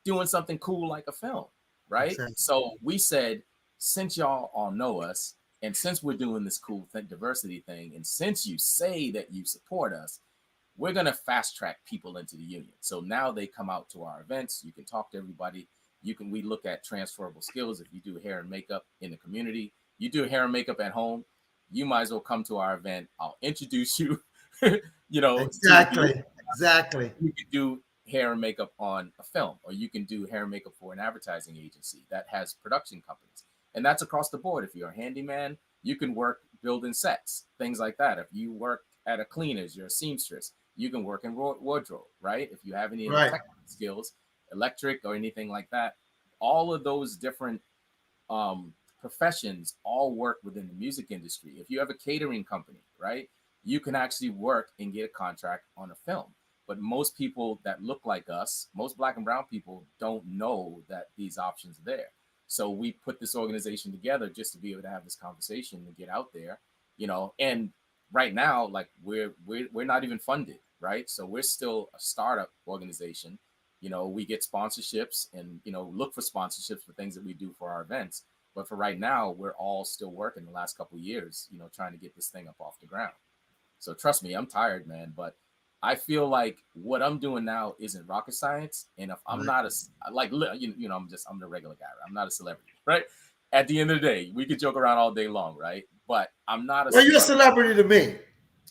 doing something cool like a film, right? Exactly. So we said, since y'all all know us, and since we're doing this cool diversity thing, and since you say that you support us, we're going to fast track people into the union. So now they come out to our events. You can talk to everybody. We look at transferable skills. If you do hair and makeup in the community, you do hair and makeup at home, you might as well come to our event. I'll introduce you, Exactly. You can do hair and makeup on a film, or you can do hair and makeup for an advertising agency that has production companies. And that's across the board. If you're a handyman, you can work building sets, things like that. If you work at a cleaners, you're a seamstress, you can work in wardrobe, right? If you have any technical skills, electric or anything like that, all of those different professions all work within the music industry. If you have a catering company, right, you can actually work and get a contract on a film. But most people that look like us, most Black and brown people, don't know that these options are there. So we put this organization together just to be able to have this conversation and get out there, And right now, like we're not even funded, right? So we're still a startup organization. We get sponsorships and look for sponsorships for things that we do for our events. But for right now, we're all still working the last couple of years, trying to get this thing up off the ground. So trust me, I'm tired, man. But I feel like what I'm doing now isn't rocket science. And if I'm not I'm the regular guy. Right? I'm not a celebrity, right? At the end of the day, we could joke around all day long, right? But I'm not a. Well, you're a celebrity to me.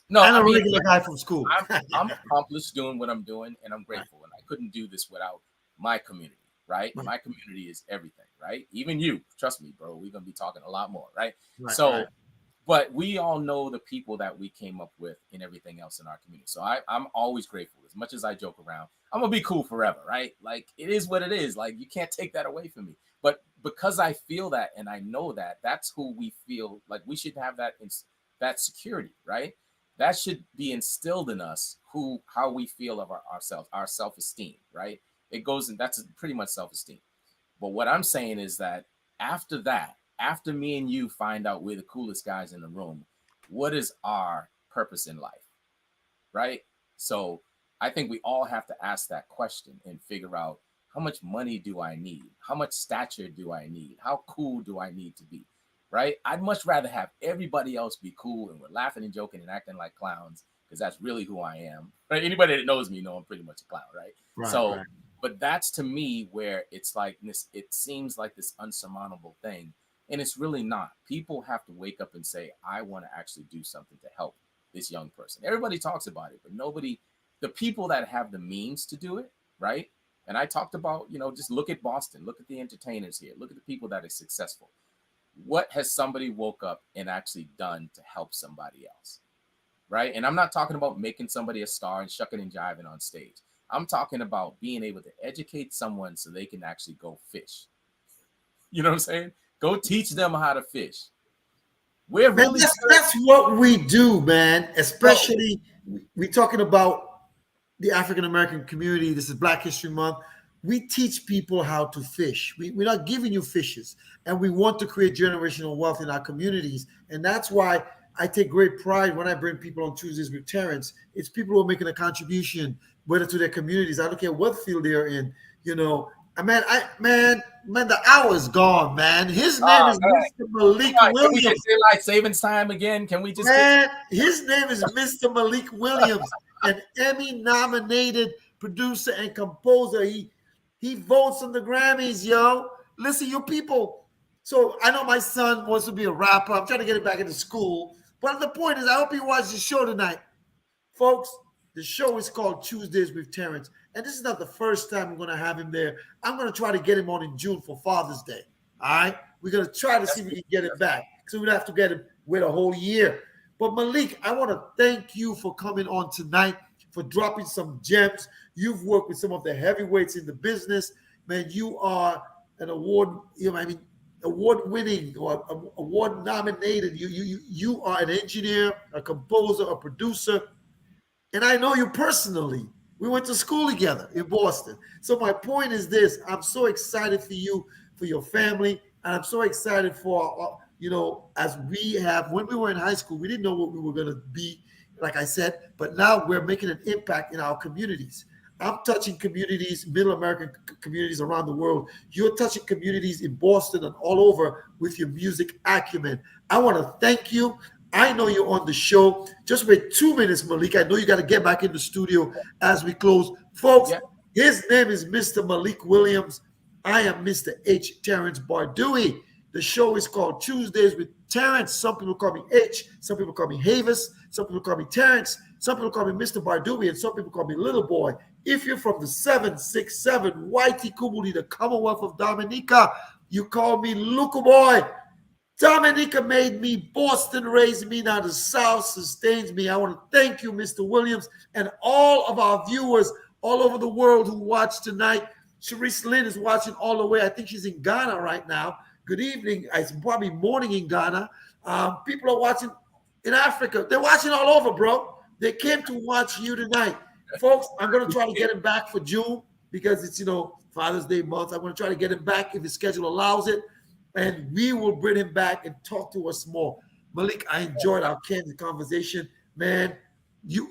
No, I'm a regular guy from school. I'm accomplished doing what I'm doing, and I'm grateful. And I couldn't do this without my community, right? My community is everything, right? Even you, trust me, bro. We're gonna be talking a lot more, right? But we all know the people that we came up with and everything else in our community. So I'm always grateful. As much as I joke around, I'm gonna be cool forever, right? Like it is what it is. Like you can't take that away from me. But because I feel that and I know that, that's who we feel like we should have that security, right? That should be instilled in us how we feel of ourselves, our self-esteem, right? It goes in, that's pretty much self-esteem. But what I'm saying is that after me and you find out we're the coolest guys in the room, what is our purpose in life, right? So I think we all have to ask that question and figure out, how much money do I need? How much stature do I need? How cool do I need to be? Right? I'd much rather have everybody else be cool and we're laughing and joking and acting like clowns because that's really who I am. Right? Anybody that knows me know I'm pretty much a clown, right? But that's to me where it's like this, it seems like this unsurmountable thing. And it's really not. People have to wake up and say, I want to actually do something to help this young person. Everybody talks about it, but the people that have the means to do it, right? And I talked about, just look at Boston, look at the entertainers here, look at the people that are successful. What has somebody woke up and actually done to help somebody else? Right. And I'm not talking about making somebody a star and shucking and jiving on stage. I'm talking about being able to educate someone so they can actually go fish. You know what I'm saying? Go teach them how to fish. That's what we do, man. Especially we're talking about the African American community. This is Black History Month. We teach people how to fish. We're not giving you fishes, and we want to create generational wealth in our communities. And that's why I take great pride when I bring people on Tuesdays with Terrence. It's people who are making a contribution, whether to their communities. I don't care what field they're in. The hour's gone, man. His name is Mr. Malik Williams. Can we just say like savings time again? Can we just? His name is Mr. Malik Williams, an Emmy-nominated producer and composer. He votes on the Grammys, yo. Listen, you people. So I know my son wants to be a rapper. I'm trying to get him back into school. But the point is, I hope you watch the show tonight. Folks, the show is called Tuesdays with Terrence. And this is not the first time I'm going to have him there. I'm going to try to get him on in June for Father's Day. All right? We're going to try to see if we can get it back. So we'd have to get him wait a whole year. But Malik, I want to thank you for coming on tonight, for dropping some gems. You've worked with some of the heavyweights in the business. Man, you are an award-winning or award-nominated. You are an engineer, a composer, a producer. And I know you personally. We went to school together in Boston. So my point is this. I'm so excited for you, for your family. And I'm so excited for, as when we were in high school, we didn't know what we were going to be, like I said, but now we're making an impact in our communities. I'm touching communities, middle American communities around the world. You're touching communities in Boston and all over with your music acumen. I want to thank you. I know you're on the show. Just wait 2 minutes, Malik. I know you got to get back in the studio as we close. Folks, His name is Mr. Malik Williams. I am Mr. H. Terrence Bardui. The show is called Tuesdays with Terrence. Some people call me H. Some people call me Havis. Some people call me Terrence. Some people call me Mr. Bardui. And some people call me Little Boy. If you're from the 767 Whitey Kubuli, the Commonwealth of Dominica, you call me Luca Boy. Dominica made me. Boston raised me. Now the South sustains me. I want to thank you, Mr. Williams, and all of our viewers all over the world who watch tonight. Sharice Lynn is watching all the way. I think she's in Ghana right now. Good evening. It's probably morning in Ghana. People are watching in Africa. They're watching all over, bro. They came to watch you tonight. Folks, I'm going to try to get him back for June because it's, Father's Day month. I'm going to try to get him back if his schedule allows it. And we will bring him back and talk to us more. Malik, I enjoyed our candid conversation. Man, you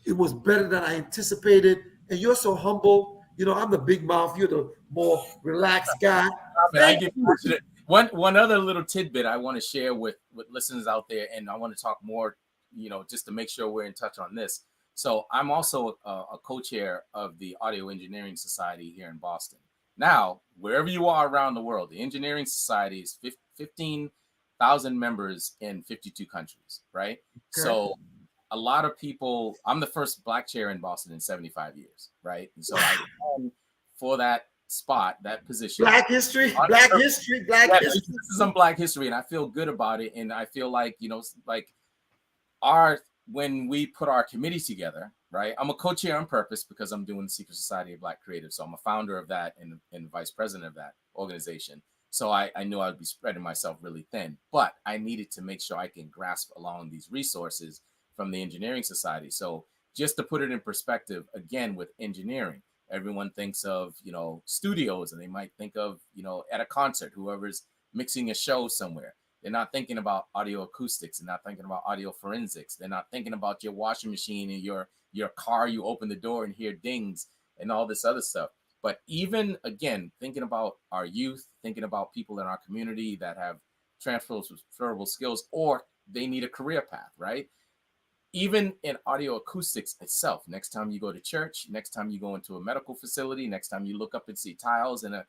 it was better than I anticipated. And you're so humble. I'm the big mouth. You're the more relaxed guy. One other little tidbit I want to share with listeners out there, and I want to talk more, just to make sure we're in touch on this. So I'm also a co-chair of the Audio Engineering Society here in Boston. Now, wherever you are around the world, the Engineering Society is 15,000 members in 52 countries, right? Okay. So a lot of people, I'm the first Black chair in Boston in 75 years, right? And so I won for that spot, that position. Black history. This is some Black history, and I feel good about it. And I feel like, when we put our committee together, right? I'm a co-chair on purpose because I'm doing the Secret Society of Black Creatives. So I'm a founder of that and vice president of that organization. So I knew I'd be spreading myself really thin, but I needed to make sure I can grasp along these resources from the Engineering Society. So just to put it in perspective, again, with engineering, everyone thinks of, studios, and they might think of, at a concert, whoever's mixing a show somewhere. They're not thinking about audio acoustics. They're not thinking about audio forensics. They're not thinking about your washing machine and your car. You open the door and hear dings and all this other stuff. But even, thinking about our youth, thinking about people in our community that have transferable skills, or they need a career path, right? Even in audio acoustics itself, next time you go to church, next time you go into a medical facility, next time you look up and see tiles in a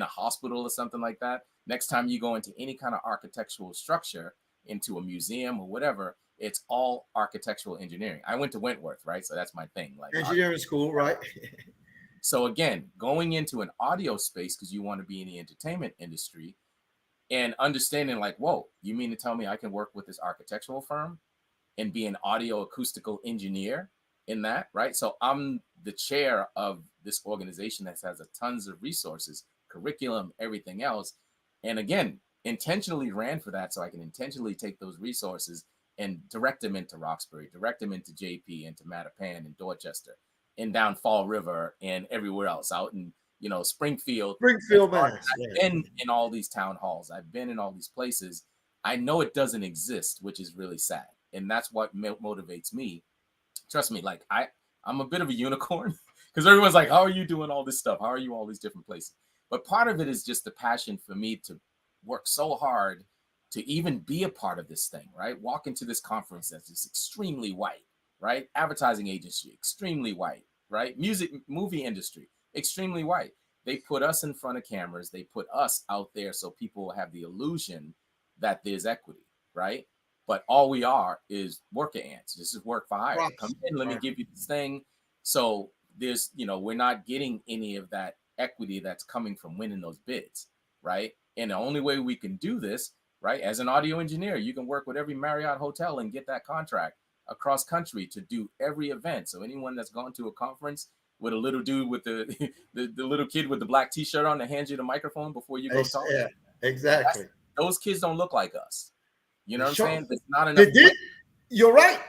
hospital or something like that, next time you go into any kind of architectural structure, into a museum or whatever, it's all architectural engineering. I went to Wentworth, right? So that's my thing. Like engineering school, right? So again, going into an audio space because you want to be in the entertainment industry and understanding like, whoa, you mean to tell me I can work with this architectural firm and be an audio acoustical engineer in that, right? So I'm the chair of this organization that has tons of resources, curriculum, everything else. And again, intentionally ran for that so I can intentionally take those resources and direct them into Roxbury, direct them into JP, into Mattapan and Dorchester, and down Fall River and everywhere else out in, Springfield, Mass. I've been in all these town halls. I've been in all these places. I know it doesn't exist, which is really sad. And that's what motivates me. Trust me, like I'm a bit of a unicorn because everyone's like, how are you doing all this stuff? How are you all these different places? But part of it is just the passion for me to work so hard to even be a part of this thing, right? Walk into this conference that's just extremely white, right? Advertising agency, extremely white, right? Movie industry, extremely white. They put us in front of cameras. They put us out there so people have the illusion that there's equity, right? But all we are is worker ants. This is work for hire. Right. Come in, let me give you this thing. So there's, we're not getting any of that equity that's coming from winning those bids, right? And the only way we can do this, right, as an audio engineer, you can work with every Marriott hotel and get that contract across country to do every event. So anyone that's gone to a conference with a little dude with the little kid with the black t-shirt on that hands you the microphone before you go talk. Yeah, exactly. Those kids don't look like us. You know what I'm saying? There's not enough. You're right.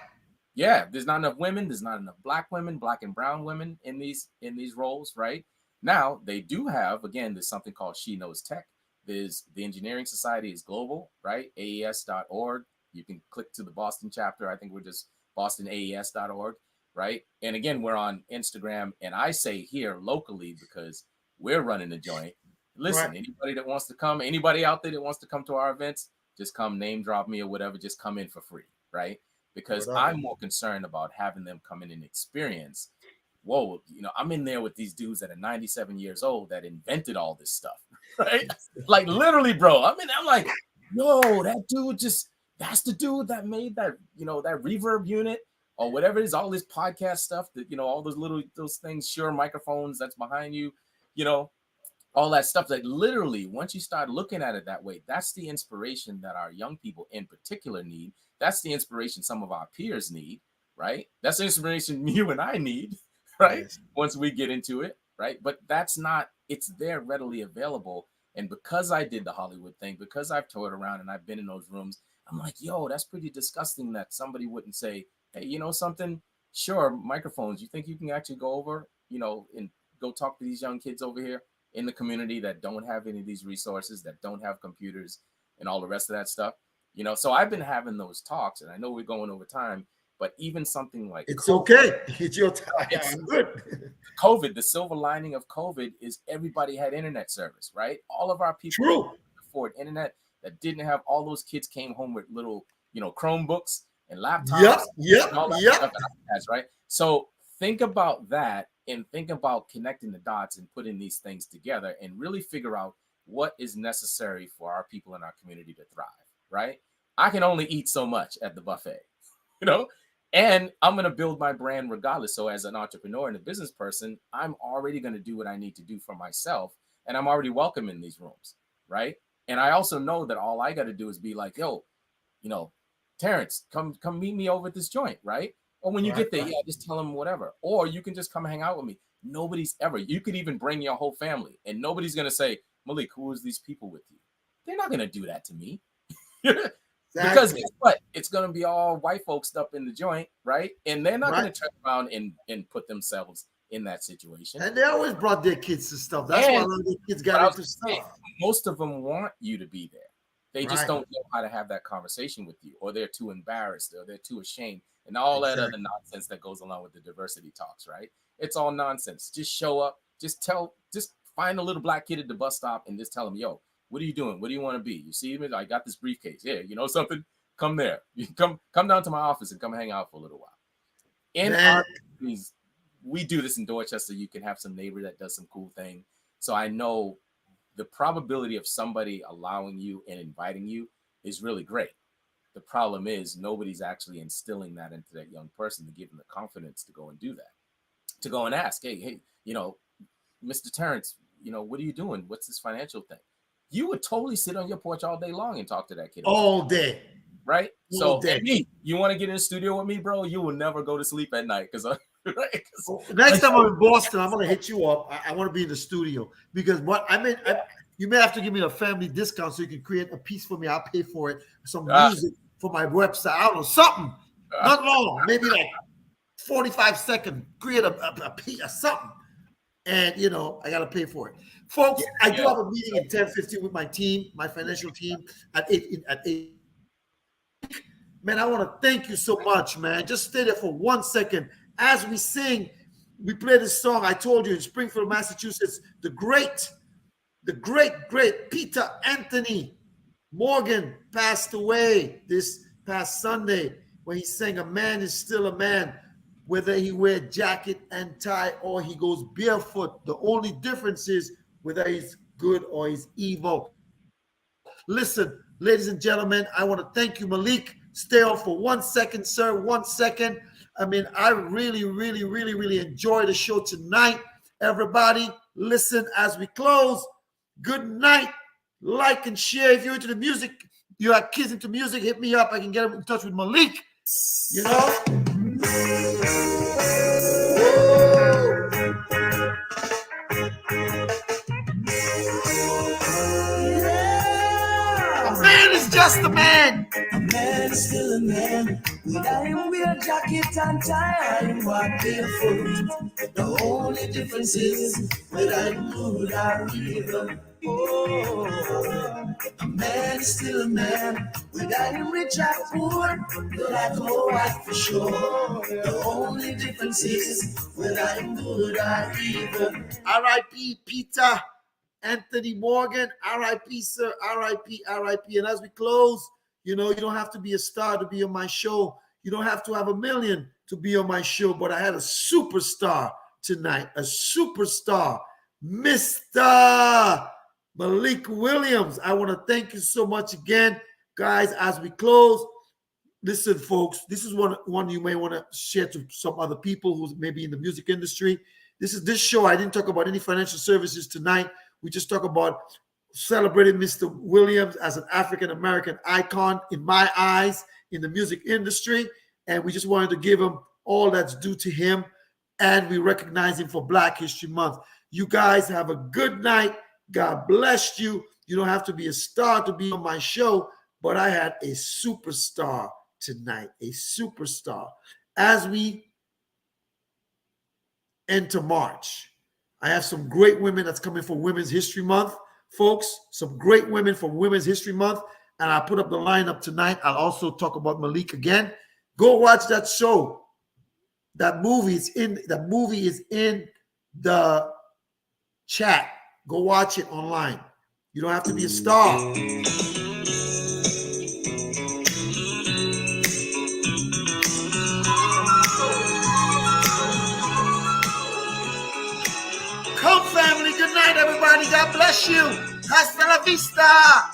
Yeah, there's not enough women. There's not enough black women, black and brown women in these roles, right? Now they do have, again, there's something called She Knows Tech. There's the Engineering Society is global, right? AES.org. You can click to the Boston chapter. I think we're just BostonAES.org, right? And again, we're on Instagram. And I say here locally because we're running the joint. Listen, right. Anybody that wants to come, anybody out there that wants to come to our events, just come name drop me or whatever, just come in for free, right? Because I'm more concerned about having them come in and experience, whoa, I'm in there with these dudes that are 97 years old that invented all this stuff, right? Like literally, bro. I'm like, yo, that dude that's the dude that made that, that reverb unit or whatever it is, all this podcast stuff that, all those things, Shure microphones that's behind you, all that stuff that literally, once you start looking at it that way, that's the inspiration that our young people in particular need. That's the inspiration some of our peers need, right? That's the inspiration you and I need, right? Yes. Once we get into it, right? But that's not it's there readily available. And because I did the Hollywood thing, because I've toured around and I've been in those rooms, I'm like, yo, that's pretty disgusting that somebody wouldn't say, hey, you know something? Sure, microphones. You think you can actually go over, and go talk to these young kids over here in the community that don't have any of these resources, that don't have computers and all the rest of that stuff? So I've been having those talks, and I know we're going over time, but even something like it's okay. It's your time. It's Good. COVID, the silver lining of COVID is everybody had internet service, right? All of our people True. that could afford internet, that didn't have, all those kids came home with little, Chromebooks and laptops and all that stuff, right? So think about that and think about connecting the dots and putting these things together and really figure out what is necessary for our people in our community to thrive, right? I can only eat so much at the buffet, and I'm going to build my brand regardless. So as an entrepreneur and a business person, I'm already going to do what I need to do for myself. And I'm already welcome in these rooms, right? And I also know that all I got to do is be like, yo, Terrence, come meet me over at this joint, right? Or when you get there, just tell them whatever. Or you can just come hang out with me. You could even bring your whole family. And nobody's going to say, Malik, who is these people with you? They're not going to do that to me. Because guess what? It's going to be all white folks up in the joint, right? And they're not going to turn around and put themselves in that situation. And they always brought their kids to stuff. That's why a lot of the kids got into stuff. Most of them want you to be there. They just don't know how to have that conversation with you, or they're too embarrassed, or they're too ashamed, and all that other nonsense that goes along with the diversity talks, right? It's all nonsense. Just show up. Just find a little black kid at the bus stop and just tell them, yo, what are you doing? What do you want to be? You see me? I got this briefcase. Yeah, you know something? Come there. You come down to my office and come hang out for a little while. In our communities, we do this in Dorchester. You can have some neighbor that does some cool thing. So I know the probability of somebody allowing you and inviting you is really great. The problem is nobody's actually instilling that into that young person to give them the confidence to go and do that, to go and ask, hey, Mr. Terrence, what are you doing? What's this financial thing? You would totally sit on your porch all day long and talk to that kid. All day. Right? So, me, you want to get in the studio with me, bro? You will never go to sleep at night. Because next time I'm in Boston, I'm going to hit you up. I want to be in the studio. Because you may have to give me a family discount so you can create a piece for me. I'll pay for it. Some music for my website. I don't know, something. Not long. Maybe like 45 seconds. Create a piece of something. And, I got to pay for it. Folks, I do have a meeting at 10:15 with my team, my financial team, at 8. Man, I want to thank you so much, man. Just stay there for 1 second. As we sing, we play this song. I told you in Springfield, Massachusetts, the great Peter Anthony Morgan passed away this past Sunday when he sang "A Man Is Still a Man," whether he wear jacket and tie or he goes barefoot. The only difference is whether he's good or he's evil. Listen, ladies and gentlemen, I want to thank you, Malik. Stay on for 1 second, sir. 1 second. I mean, I really, really, really, really enjoyed the show tonight. Everybody, listen as we close. Good night. Like and share. If you're into the music, you have kids into music, hit me up. I can get them in touch with Malik. A man is just a man. A man is still a man. Without him wear jacket and tie, I'm walk barefoot. The only difference is whether I'm good or evil. Oh, a man is still a man. Without him rich or poor, black or white for sure. The only difference is whether I'm good or evil. R.I.P. Peter Anthony Morgan. R.I.P. sir. R.I.P. R.I.P. And as we close, you don't have to be a star to be on my show. You don't have to have $1 million to be on my show. But I had a superstar tonight. A superstar. Mr. Malik Williams. I want to thank you so much again. Guys, as we close, listen, folks, this is one you may want to share to some other people who may be in the music industry. This show, I didn't talk about any financial services tonight. We just talk about celebrating Mr. Williams as an African-American icon in my eyes in the music industry. And we just wanted to give him all that's due to him. And we recognize him for Black History Month. You guys have a good night. God bless you. You don't have to be a star to be on my show, but I had a superstar tonight, a superstar. As we enter March, I have some great women that's coming for Women's History Month, folks. Some great women for Women's History Month. And I put up the lineup tonight. I'll also talk about Malik again. Go watch that show. That movie is in the chat. Go watch it online. You don't have to be a star. Come, family. Good night, everybody. God bless you. Hasta la vista.